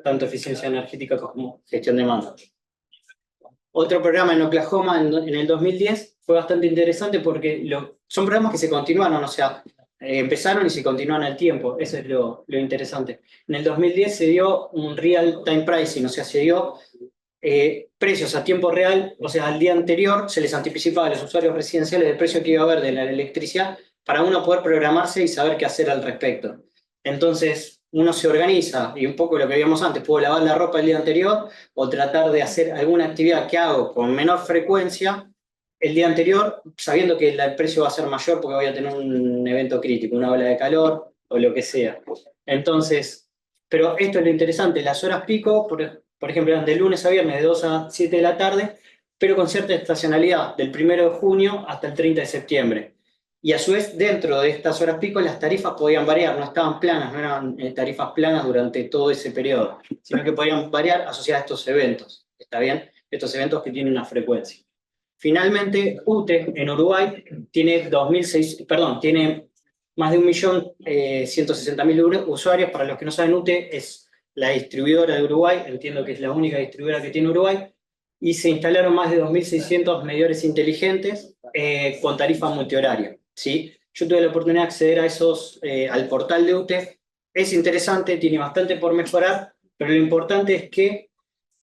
tanto eficiencia energética como gestión de demanda. Otro programa en Oklahoma en el 2010 fue bastante interesante porque son programas que se continuaron, o sea, empezaron y se continúan al tiempo, eso es lo interesante. En el 2010 se dio un real-time pricing, o sea, se dio precios a tiempo real, o sea, al día anterior se les anticipaba a los usuarios residenciales el precio que iba a haber de la electricidad para uno poder programarse y saber qué hacer al respecto. Entonces, uno se organiza, y un poco lo que vimos antes, puedo lavar la ropa el día anterior o tratar de hacer alguna actividad que hago con menor frecuencia el día anterior, sabiendo que el precio va a ser mayor porque voy a tener un evento crítico, una ola de calor o lo que sea. Entonces, pero esto es lo interesante, las horas pico, por ejemplo, eran de lunes a viernes de 2 a 7 de la tarde, pero con cierta estacionalidad, del 1 de junio hasta el 30 de septiembre. Y a su vez, dentro de estas horas pico, las tarifas podían variar, no estaban planas, no eran tarifas planas durante todo ese periodo, sino que podían variar asociadas a estos eventos, ¿está bien? Estos eventos que tienen una frecuencia. Finalmente, UTE en Uruguay tiene tiene más de 1.160.000 usuarios. Para los que no saben, UTE es la distribuidora de Uruguay, entiendo que es la única distribuidora que tiene Uruguay, y se instalaron más de 2.600 medidores inteligentes con tarifa multihoraria, ¿sí? Yo tuve la oportunidad de acceder a al portal de UTE, es interesante, tiene bastante por mejorar, pero lo importante es que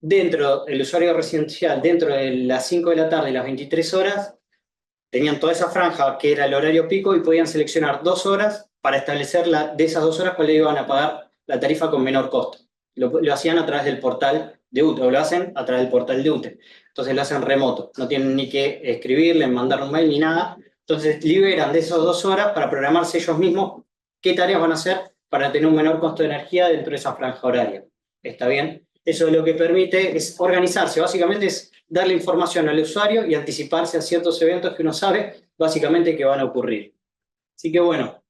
el usuario residencial, dentro de las 5 de la tarde y las 23 horas, tenían toda esa franja que era el horario pico y podían seleccionar 2 horas para establecer de esas 2 horas cuál le iban a pagar la tarifa con menor costo. Lo hacían a través del portal de UTE, o lo hacen a través del portal de UTE. Entonces lo hacen remoto, no tienen ni que escribirle, mandar un mail ni nada. Entonces liberan de esas 2 horas para programarse ellos mismos qué tareas van a hacer para tener un menor costo de energía dentro de esa franja horaria. ¿Está bien? Eso lo que permite es organizarse, básicamente es darle información al usuario y anticiparse a ciertos eventos que uno sabe básicamente que van a ocurrir. Así que bueno,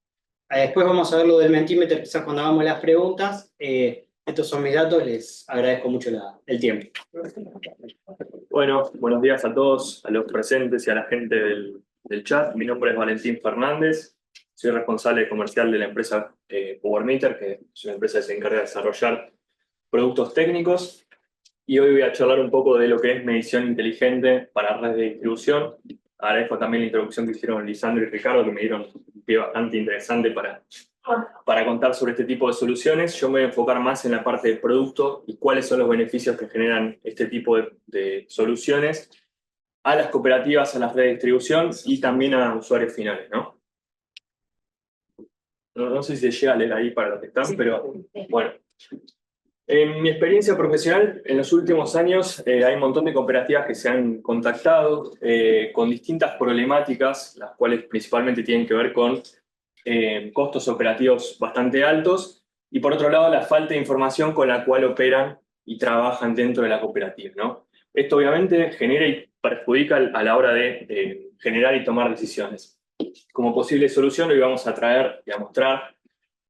después vamos a ver lo del Mentimeter, quizás cuando hagamos las preguntas. Estos son mis datos, les agradezco mucho el tiempo. Bueno, buenos días a todos, a los presentes y a la gente del chat. Mi nombre es Valentín Fernández, soy responsable comercial de la empresa PowerMeter, que es una empresa que se encarga de desarrollar productos técnicos, y hoy voy a charlar un poco de lo que es medición inteligente para redes de distribución. Agradezco también la introducción que hicieron Lisandro y Ricardo, que me dieron un pie bastante interesante para contar sobre este tipo de soluciones. Yo me voy a enfocar más en la parte de producto y cuáles son los beneficios que generan este tipo de soluciones a las cooperativas, a las redes de distribución y también a usuarios finales, ¿no? No sé si se llega a leer ahí para los que están, pero bueno. En mi experiencia profesional, en los últimos años hay un montón de cooperativas que se han contactado con distintas problemáticas, las cuales principalmente tienen que ver con costos operativos bastante altos y por otro lado la falta de información con la cual operan y trabajan dentro de la cooperativa, ¿no? Esto obviamente genera y perjudica a la hora de generar y tomar decisiones. Como posible solución hoy vamos a traer y a mostrar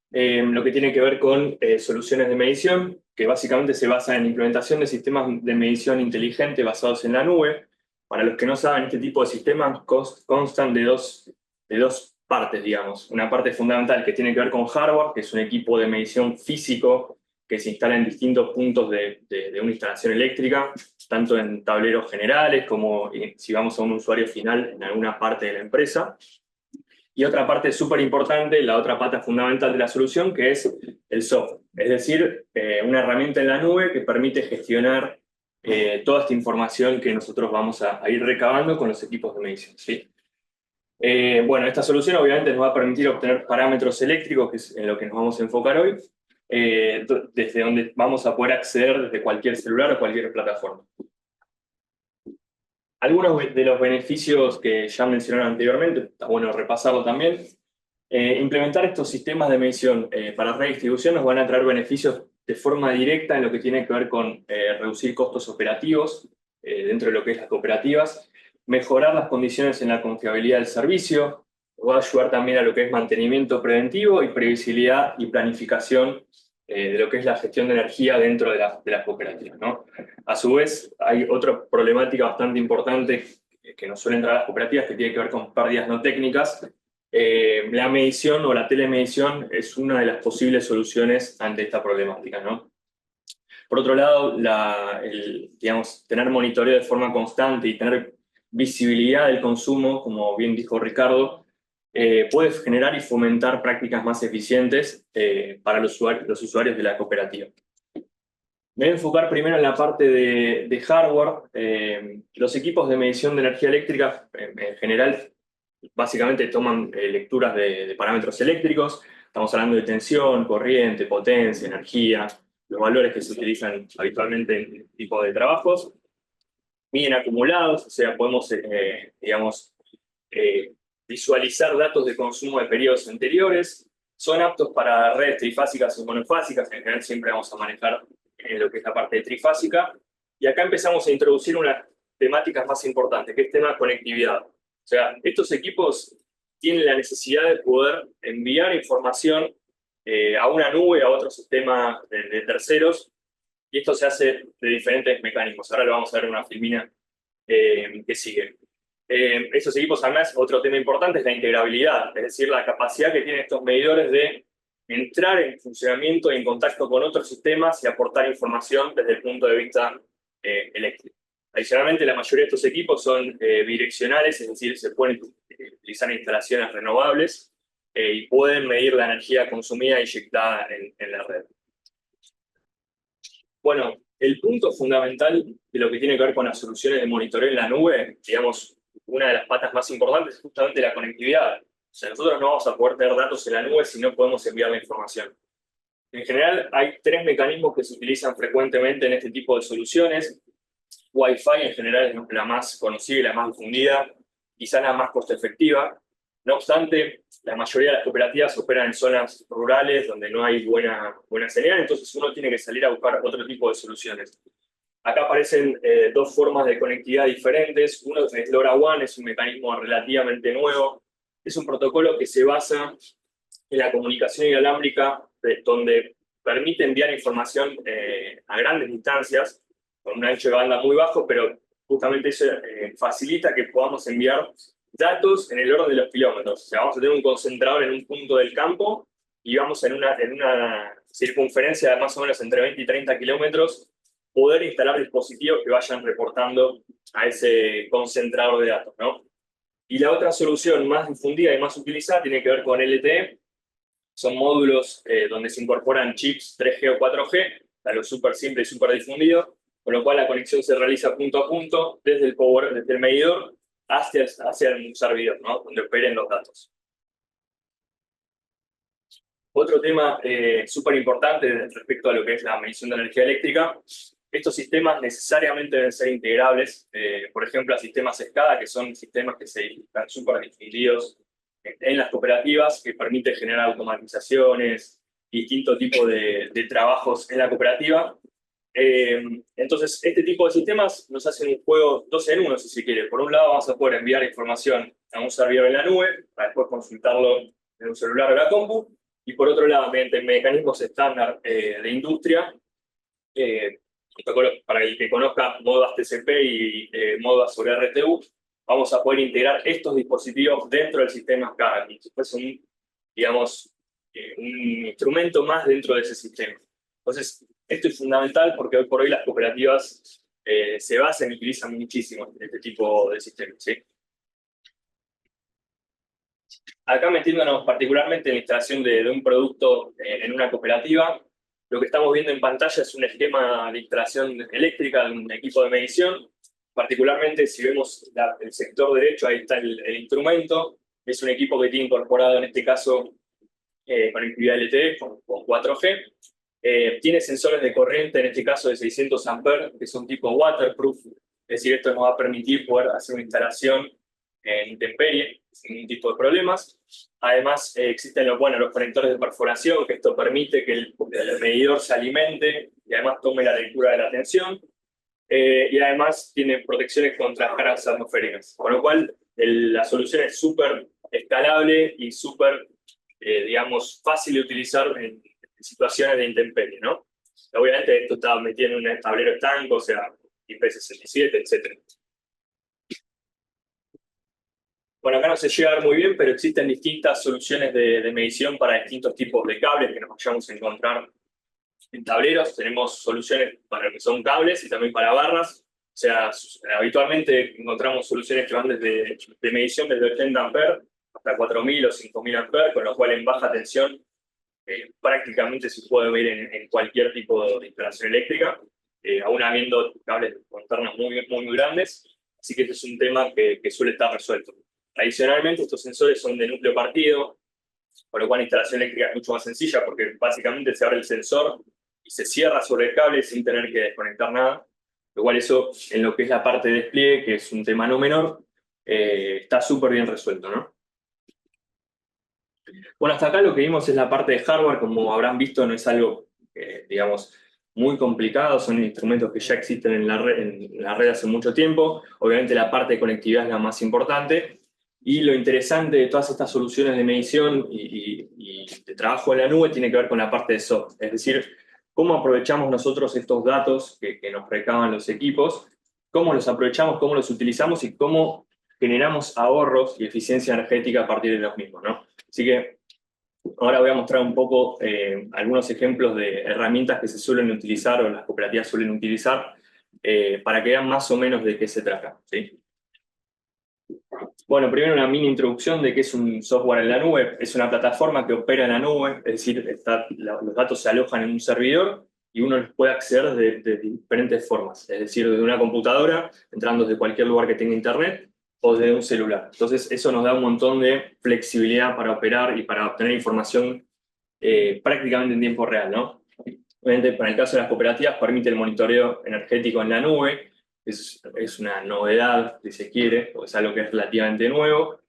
lo que tiene que ver con soluciones de medición, que básicamente se basa en implementación de sistemas de medición inteligente basados en la nube. Para los que no saben, este tipo de sistemas constan de dos partes, digamos. Una parte fundamental que tiene que ver con hardware, que es un equipo de medición físico que se instala en distintos puntos de una instalación eléctrica, tanto en tableros generales como si vamos a un usuario final en alguna parte de la empresa. Y otra parte súper importante, la otra pata fundamental de la solución, que es el software. Es decir, una herramienta en la nube que permite gestionar toda esta información que nosotros vamos a ir recabando con los equipos de medición, ¿sí? Bueno, esta solución obviamente nos va a permitir obtener parámetros eléctricos, que es en lo que nos vamos a enfocar hoy, desde donde vamos a poder acceder desde cualquier celular o cualquier plataforma. Algunos de los beneficios que ya mencionaron anteriormente, está bueno repasarlo también. Implementar estos sistemas de medición para redistribución nos van a traer beneficios de forma directa en lo que tiene que ver con reducir costos operativos dentro de lo que es las cooperativas, mejorar las condiciones en la confiabilidad del servicio, va a ayudar también a lo que es mantenimiento preventivo y previsibilidad y planificación de lo que es la gestión de energía dentro de las cooperativas, ¿no? A su vez, hay otra problemática bastante importante que nos suele entrar a las cooperativas que tiene que ver con pérdidas no técnicas. La medición o la telemedición es una de las posibles soluciones ante esta problemática, ¿no? Por otro lado, digamos, tener monitoreo de forma constante y tener visibilidad del consumo, como bien dijo Ricardo, puede generar y fomentar prácticas más eficientes para los usuarios de la cooperativa. Me voy a enfocar primero en la parte de hardware. Los equipos de medición de energía eléctrica, en general, básicamente toman lecturas de parámetros eléctricos. Estamos hablando de tensión, corriente, potencia, energía, los valores que se utilizan habitualmente en este tipo de trabajos. Miden acumulados, o sea, podemos, digamos, visualizar datos de consumo de periodos anteriores. Son aptos para redes trifásicas o monofásicas. En general siempre vamos a manejar lo que es la parte de trifásica. Y acá empezamos a introducir unas temáticas más importantes, que es tema de conectividad. O sea, estos equipos tienen la necesidad de poder enviar información a una nube, a otro sistema de terceros, y esto se hace de diferentes mecanismos. Ahora lo vamos a ver en una filmina que sigue. Estos equipos, además, otro tema importante es la integrabilidad, es decir, la capacidad que tienen estos medidores de entrar en funcionamiento y en contacto con otros sistemas y aportar información desde el punto de vista eléctrico. Adicionalmente, la mayoría de estos equipos son bidireccionales, es decir, se pueden utilizar en instalaciones renovables y pueden medir la energía consumida e inyectada en la red. Bueno, el punto fundamental de lo que tiene que ver con las soluciones de monitoreo en la nube, digamos, una de las patas más importantes es justamente la conectividad. O sea, nosotros no vamos a poder tener datos en la nube si no podemos enviar la información. En general, hay tres mecanismos que se utilizan frecuentemente en este tipo de soluciones. Wi-Fi en general es la más conocida y la más difundida, quizá la más costo efectiva. No obstante, la mayoría de las cooperativas operan en zonas rurales donde no hay buena señal, entonces uno tiene que salir a buscar otro tipo de soluciones. Acá aparecen dos formas de conectividad diferentes. Uno es LoRaWAN, es un mecanismo relativamente nuevo. Es un protocolo que se basa en la comunicación inalámbrica, donde permite enviar información a grandes distancias, con un ancho de banda muy bajo, pero justamente eso facilita que podamos enviar datos en el orden de los kilómetros. O sea, vamos a tener un concentrador en un punto del campo y vamos en una circunferencia de más o menos entre 20 y 30 kilómetros poder instalar dispositivos que vayan reportando a ese concentrador de datos, ¿no? Y la otra solución más difundida y más utilizada tiene que ver con LTE. Son módulos donde se incorporan chips 3G o 4G, algo súper simple y súper difundido, con lo cual la conexión se realiza punto a punto desde el medidor hacia un servidor, ¿no? Donde operen los datos. Otro tema súper importante respecto a lo que es la medición de energía eléctrica, estos sistemas necesariamente deben ser integrables, por ejemplo, a sistemas SCADA, que son sistemas que están súper difundidos en las cooperativas, que permiten generar automatizaciones, distintos tipos de trabajos en la cooperativa. Entonces, este tipo de sistemas nos hacen un juego 2 en 1, si se quiere. Por un lado, vamos a poder enviar información a un servidor en la nube, para después consultarlo en un celular o la compu, y por otro lado, mediante mecanismos estándar de industria, para el que conozca Modbus TCP y Modbus sobre RTU, vamos a poder integrar estos dispositivos dentro del sistema SCADA, como si fuese digamos, un instrumento más dentro de ese sistema. Entonces, esto es fundamental porque hoy por hoy las cooperativas se basan y utilizan muchísimo este tipo de sistemas, ¿sí? Acá metiéndonos particularmente en la instalación de un producto en una cooperativa, lo que estamos viendo en pantalla es un esquema de instalación eléctrica de un equipo de medición. Particularmente, si vemos el sector derecho, ahí está el instrumento. Es un equipo que tiene incorporado, en este caso, conectividad LTE con 4G. Tiene sensores de corriente, en este caso de 600 amperes, que son tipo waterproof. Es decir, esto nos va a permitir poder hacer una instalación en intemperie, sin ningún tipo de problemas. Además, existen los conectores de perforación, que esto permite que el medidor se alimente y además tome la lectura de la tensión. Y además tiene protecciones contra cargas atmosféricas. Con lo cual, la solución es súper escalable y súper, digamos, fácil de utilizar en situaciones de intemperie, ¿no? Obviamente esto está metido en un tablero estanco, o sea, IP67, etc. Bueno, acá no se llega a ver muy bien, pero existen distintas soluciones de medición para distintos tipos de cables que nos vayamos a encontrar en tableros. Tenemos soluciones para lo que son cables y también para barras. O sea, habitualmente encontramos soluciones que van de medición desde 80 amperes hasta 4000 o 5000 amperes, con lo cual en baja tensión prácticamente se puede ver en cualquier tipo de instalación eléctrica, aún habiendo cables con ternas muy grandes. Así que este es un tema que suele estar resuelto. Adicionalmente, estos sensores son de núcleo partido, por lo cual la instalación eléctrica es mucho más sencilla porque básicamente se abre el sensor y se cierra sobre el cable sin tener que desconectar nada. Lo cual eso, en lo que es la parte de despliegue, que es un tema no menor, está súper bien resuelto, ¿no? Bueno, hasta acá lo que vimos es la parte de hardware. Como habrán visto, no es algo, digamos, muy complicado. Son instrumentos que ya existen en la red hace mucho tiempo. Obviamente la parte de conectividad es la más importante. Y lo interesante de todas estas soluciones de medición y de trabajo en la nube tiene que ver con la parte de software. Es decir, cómo aprovechamos nosotros estos datos que nos recaban los equipos, cómo los aprovechamos, cómo los utilizamos y cómo generamos ahorros y eficiencia energética a partir de los mismos, ¿no? Así que ahora voy a mostrar un poco algunos ejemplos de herramientas que se suelen utilizar o las cooperativas suelen utilizar para que vean más o menos de qué se trata, ¿sí? Bueno, primero una mini introducción de qué es un software en la nube. Es una plataforma que opera en la nube, es decir, los datos se alojan en un servidor y uno les puede acceder de diferentes formas, es decir, desde una computadora, entrando desde cualquier lugar que tenga internet, o desde un celular. Entonces, eso nos da un montón de flexibilidad para operar y para obtener información prácticamente en tiempo real, ¿no? Obviamente, para el caso de las cooperativas, permite el monitoreo energético en la nube. Es una novedad, si se quiere, o es algo que es relativamente nuevo.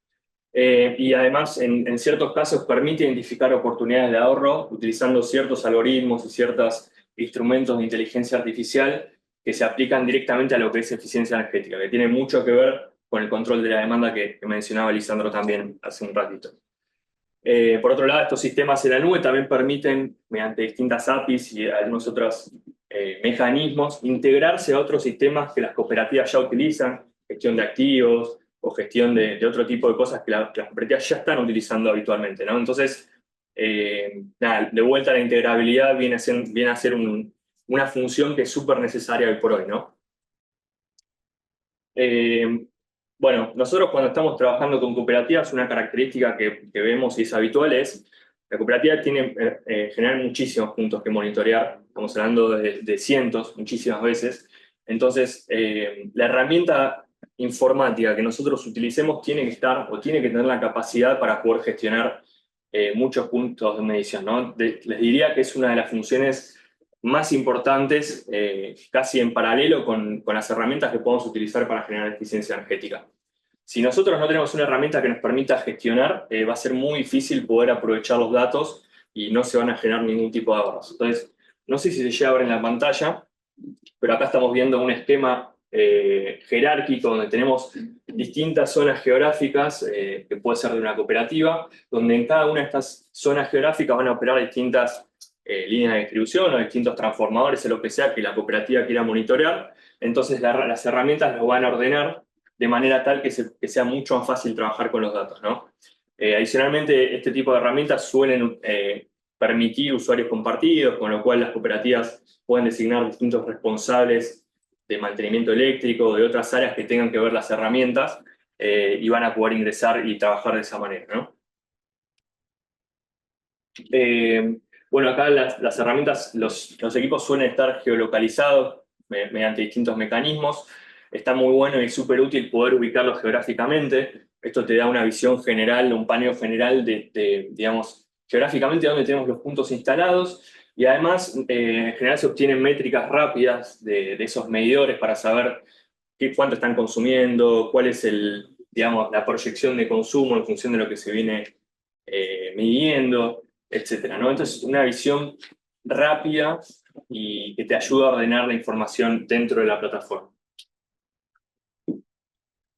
Y además, en ciertos casos, permite identificar oportunidades de ahorro utilizando ciertos algoritmos y ciertos instrumentos de inteligencia artificial que se aplican directamente a lo que es eficiencia energética, que tiene mucho que ver con el control de la demanda que mencionaba Lisandro también hace un ratito. Por otro lado, estos sistemas en la nube también permiten, mediante distintas APIs y algunos otros mecanismos, integrarse a otros sistemas que las cooperativas ya utilizan, gestión de activos o gestión de otro tipo de cosas que las cooperativas ya están utilizando habitualmente, ¿no? Entonces, nada, de vuelta a la integrabilidad viene a ser una función que es súper necesaria hoy por hoy, ¿no? Bueno, nosotros cuando estamos trabajando con cooperativas, una característica que vemos y es habitual es la cooperativa tiene generar muchísimos puntos que monitorear. Estamos hablando de cientos, muchísimas veces. Entonces, la herramienta informática que nosotros utilicemos tiene que estar o tiene que tener la capacidad para poder gestionar muchos puntos de medición, ¿no? Les diría que es una de las funciones más importantes, casi en paralelo con las herramientas que podemos utilizar para generar eficiencia energética. Si nosotros no tenemos una herramienta que nos permita gestionar, va a ser muy difícil poder aprovechar los datos y no se van a generar ningún tipo de ahorros. Entonces, no sé si se llega a ver en la pantalla, pero acá estamos viendo un esquema jerárquico donde tenemos distintas zonas geográficas, que puede ser de una cooperativa, donde en cada una de estas zonas geográficas van a operar distintas líneas de distribución o distintos transformadores o lo que sea que la cooperativa quiera monitorear. Entonces las herramientas lo van a ordenar de manera tal que sea mucho más fácil trabajar con los datos, ¿no? Adicionalmente, este tipo de herramientas suelen permitir usuarios compartidos, con lo cual las cooperativas pueden designar distintos responsables de mantenimiento eléctrico, de otras áreas que tengan que ver las herramientas, y van a poder ingresar y trabajar de esa manera, ¿no? Bueno, acá las herramientas, los equipos suelen estar geolocalizados mediante distintos mecanismos. Está muy bueno y súper útil poder ubicarlos geográficamente. Esto te da una visión general, un paneo general digamos, geográficamente dónde tenemos los puntos instalados. Y además, en general se obtienen métricas rápidas de esos medidores para saber cuánto están consumiendo, cuál es digamos, la proyección de consumo en función de lo que se viene midiendo, etcétera, ¿no? Entonces, una visión rápida y que te ayuda a ordenar la información dentro de la plataforma.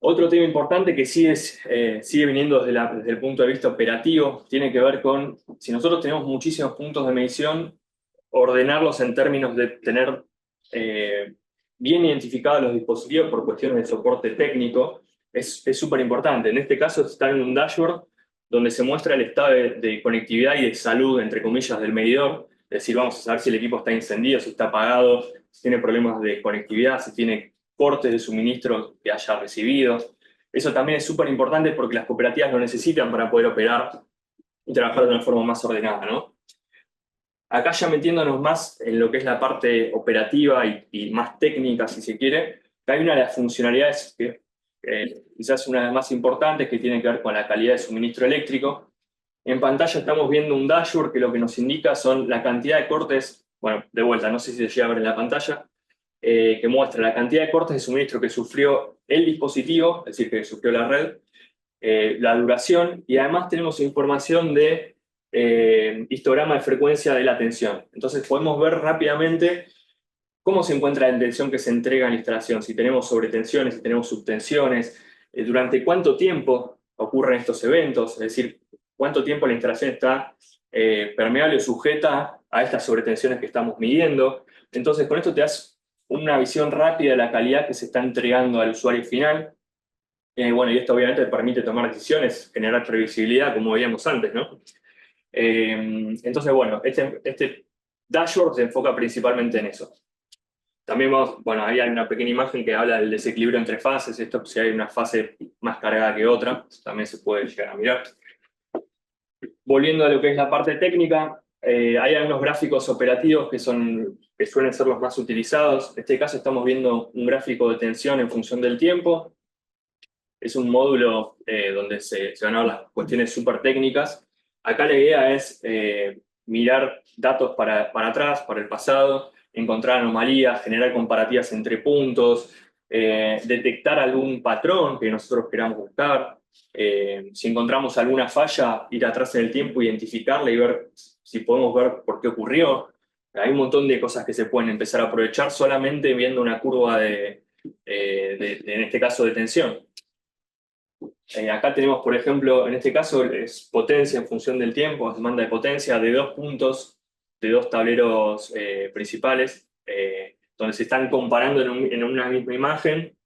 Otro tema importante que sigue viniendo desde el punto de vista operativo tiene que ver con, si nosotros tenemos muchísimos puntos de medición, ordenarlos en términos de tener bien identificados los dispositivos por cuestiones de soporte técnico es súper importante. En este caso está en un dashboard donde se muestra el estado de conectividad y de salud, entre comillas, del medidor. Es decir, vamos a saber si el equipo está encendido, si está apagado, si tiene problemas de conectividad, si tiene cortes de suministro que haya recibido. Eso también es súper importante porque las cooperativas lo necesitan para poder operar y trabajar de una forma más ordenada, ¿no? Acá ya metiéndonos más en lo que es la parte operativa y más técnica, si se quiere, hay una de las funcionalidades que quizás una de las más importantes que tiene que ver con la calidad de suministro eléctrico. En pantalla estamos viendo un dashboard que lo que nos indica son la cantidad de cortes, bueno, de vuelta, no sé si se llega a ver en la pantalla, que muestra la cantidad de cortes de suministro que sufrió el dispositivo, es decir, que sufrió la red, la duración, y además tenemos información de histograma de frecuencia de la tensión. Entonces podemos ver rápidamente cómo se encuentra la tensión que se entrega en la instalación, si tenemos sobretensiones, si tenemos subtensiones, durante cuánto tiempo ocurren estos eventos, es decir, cuánto tiempo la instalación está permeable o sujeta a estas sobretensiones que estamos midiendo. Entonces con esto te das una visión rápida de la calidad que se está entregando al usuario final. Bueno, y esto obviamente permite tomar decisiones, generar previsibilidad, como veíamos antes, ¿no? Entonces, bueno, este dashboard se enfoca principalmente en eso. También bueno, ahí hay una pequeña imagen que habla del desequilibrio entre fases. Esto, si hay una fase más cargada que otra, también se puede llegar a mirar. Volviendo a lo que es la parte técnica, hay algunos gráficos operativos que suelen ser los más utilizados. En este caso estamos viendo un gráfico de tensión en función del tiempo. Es un módulo donde se van a ver las cuestiones súper técnicas. Acá la idea es mirar datos para atrás, para el pasado, encontrar anomalías, generar comparativas entre puntos, detectar algún patrón que nosotros queramos buscar. Si encontramos alguna falla, ir atrás en el tiempo, identificarla y ver si podemos ver por qué ocurrió. Hay un montón de cosas que se pueden empezar a aprovechar solamente viendo una curva en este caso, de tensión. Acá tenemos, por ejemplo, en este caso es potencia en función del tiempo, es demanda de potencia de 2 puntos, de 2 tableros principales, donde se están comparando en una misma imagen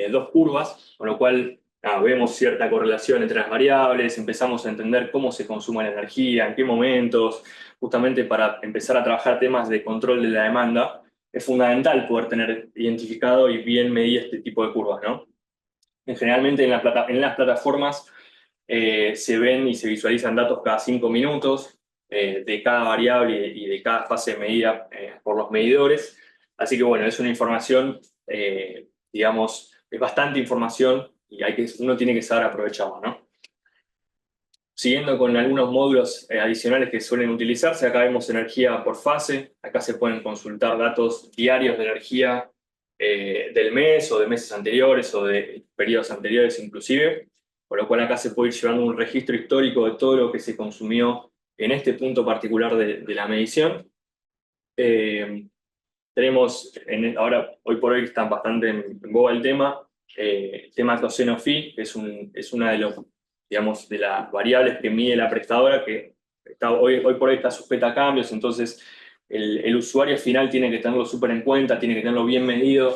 2 curvas, con lo cual vemos cierta correlación entre las variables, empezamos a entender cómo se consume la energía, en qué momentos, justamente para empezar a trabajar temas de control de la demanda. Es fundamental poder tener identificado y bien medido este tipo de curvas, ¿no? Generalmente en las plataformas se ven y se visualizan datos cada 5 minutos de cada variable y de cada fase medida por los medidores. Así que bueno, es una información, digamos, es bastante información y uno tiene que saber aprovecharlo, ¿no? Siguiendo con algunos módulos adicionales que suelen utilizarse, acá vemos energía por fase. Acá se pueden consultar datos diarios de energía del mes o de meses anteriores o de periodos anteriores inclusive, por lo cual acá se puede ir llevando un registro histórico de todo lo que se consumió en este punto particular de la medición. Tenemos, ahora, hoy por hoy está bastante en boga el tema coseno phi, que es una de las variables que mide la prestadora, que hoy por hoy está sujeta a cambios. Entonces el usuario final tiene que tenerlo súper en cuenta, tiene que tenerlo bien medido,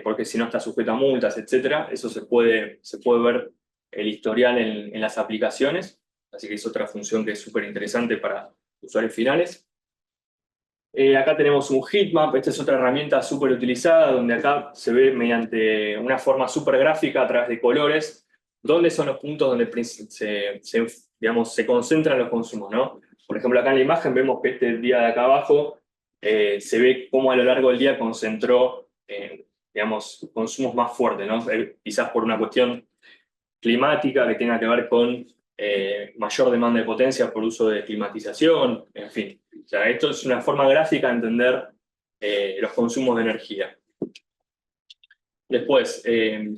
porque si no está sujeto a multas, etc. Eso se puede ver el historial en las aplicaciones, así que es otra función que es súper interesante para usuarios finales. Acá tenemos un heatmap. Esta es otra herramienta súper utilizada, donde acá se ve mediante una forma súper gráfica a través de colores, dónde son los puntos donde se concentran los consumos, ¿no? Por ejemplo, acá en la imagen vemos que este día de acá abajo se ve cómo a lo largo del día concentró, consumos más fuertes, ¿no? Quizás por una cuestión climática que tenga que ver con mayor demanda de potencia por uso de climatización, en fin. O sea, esto es una forma gráfica de entender los consumos de energía. Después,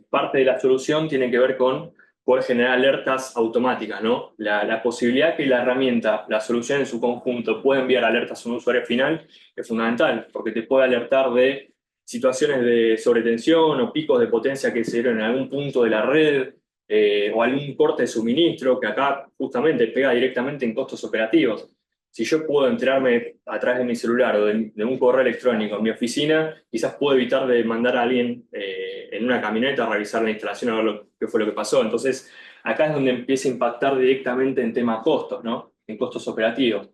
parte de la solución tiene que ver con poder generar alertas automáticas, ¿no? La posibilidad que la herramienta, la solución en su conjunto, pueda enviar alertas a un usuario final es fundamental, porque te puede alertar de situaciones de sobretensión o picos de potencia que se dieron en algún punto de la red, o algún corte de suministro, que acá justamente pega directamente en costos operativos. Si yo puedo enterarme a través de mi celular o de un correo electrónico en mi oficina, quizás puedo evitar de mandar a alguien en una camioneta a revisar la instalación, a ver qué fue lo que pasó. Entonces, acá es donde empieza a impactar directamente en temas costos, ¿no? En costos operativos.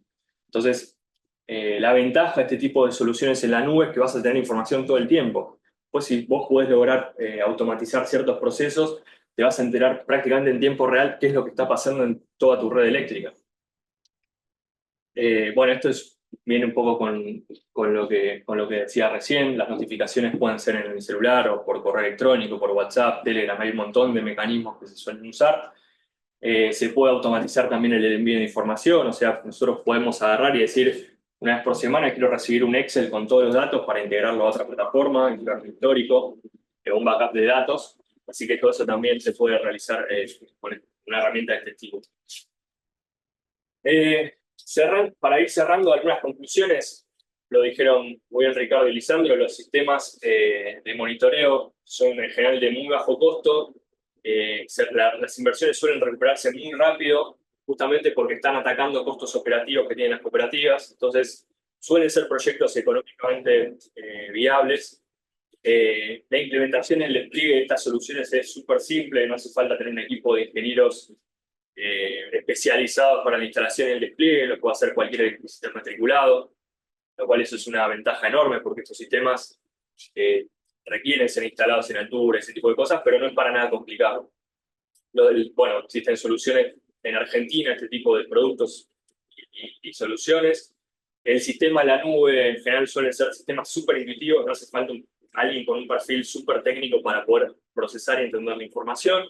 Entonces, la ventaja de este tipo de soluciones en la nube es que vas a tener información todo el tiempo. Pues si vos podés lograr automatizar ciertos procesos, te vas a enterar prácticamente en tiempo real qué es lo que está pasando en toda tu red eléctrica. Bueno, esto viene un poco con lo que decía recién. Las notificaciones pueden ser en el celular o por correo electrónico, por WhatsApp, Telegram. Hay un montón de mecanismos que se suelen usar. Se puede automatizar también el envío de información. O sea, nosotros podemos agarrar y decir, una vez por semana quiero recibir un Excel con todos los datos para integrarlo a otra plataforma, un histórico, un backup de datos. Así que todo eso también se puede realizar con una herramienta de este tipo. Para ir cerrando algunas conclusiones, lo dijeron muy bien Ricardo y Lisandro, los sistemas de monitoreo son en general de muy bajo costo. Las inversiones suelen recuperarse muy rápido, justamente porque están atacando costos operativos que tienen las cooperativas. Entonces, suelen ser proyectos económicamente viables. La implementación y el despliegue de estas soluciones es súper simple, no hace falta tener un equipo de ingenieros especializados para la instalación y el despliegue, lo puede hacer cualquier electricista matriculado, lo cual eso es una ventaja enorme porque estos sistemas requieren ser instalados en altura, ese tipo de cosas, pero no es para nada complicado. Bueno, existen soluciones en Argentina, este tipo de productos y soluciones. El sistema en la nube en general suelen ser sistemas súper intuitivos, no hace falta alguien con un perfil súper técnico para poder procesar y entender la información.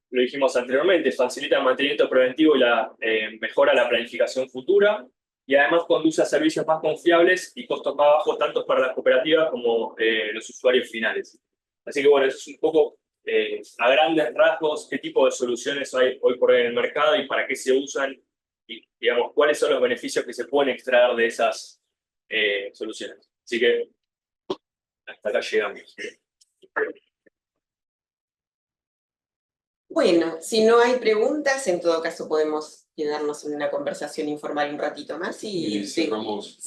Lo dijimos anteriormente, facilita el mantenimiento preventivo y mejora la planificación futura, y además conduce a servicios más confiables y costos más bajos tanto para las cooperativas como los usuarios finales. Así que bueno, eso es un poco a grandes rasgos qué tipo de soluciones hay hoy por hoy en el mercado y para qué se usan y digamos cuáles son los beneficios que se pueden extraer de esas soluciones. Así que hasta acá llegamos. Bueno, si no hay preguntas, en todo caso podemos quedarnos en una conversación informal un ratito más y cerramos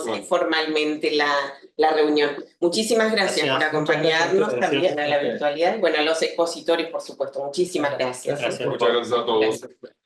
informalmente la reunión. Muchísimas gracias por acompañarnos también a la virtualidad. Bueno, a los expositores, por supuesto, muchísimas gracias. Muchas gracias a todos. Gracias.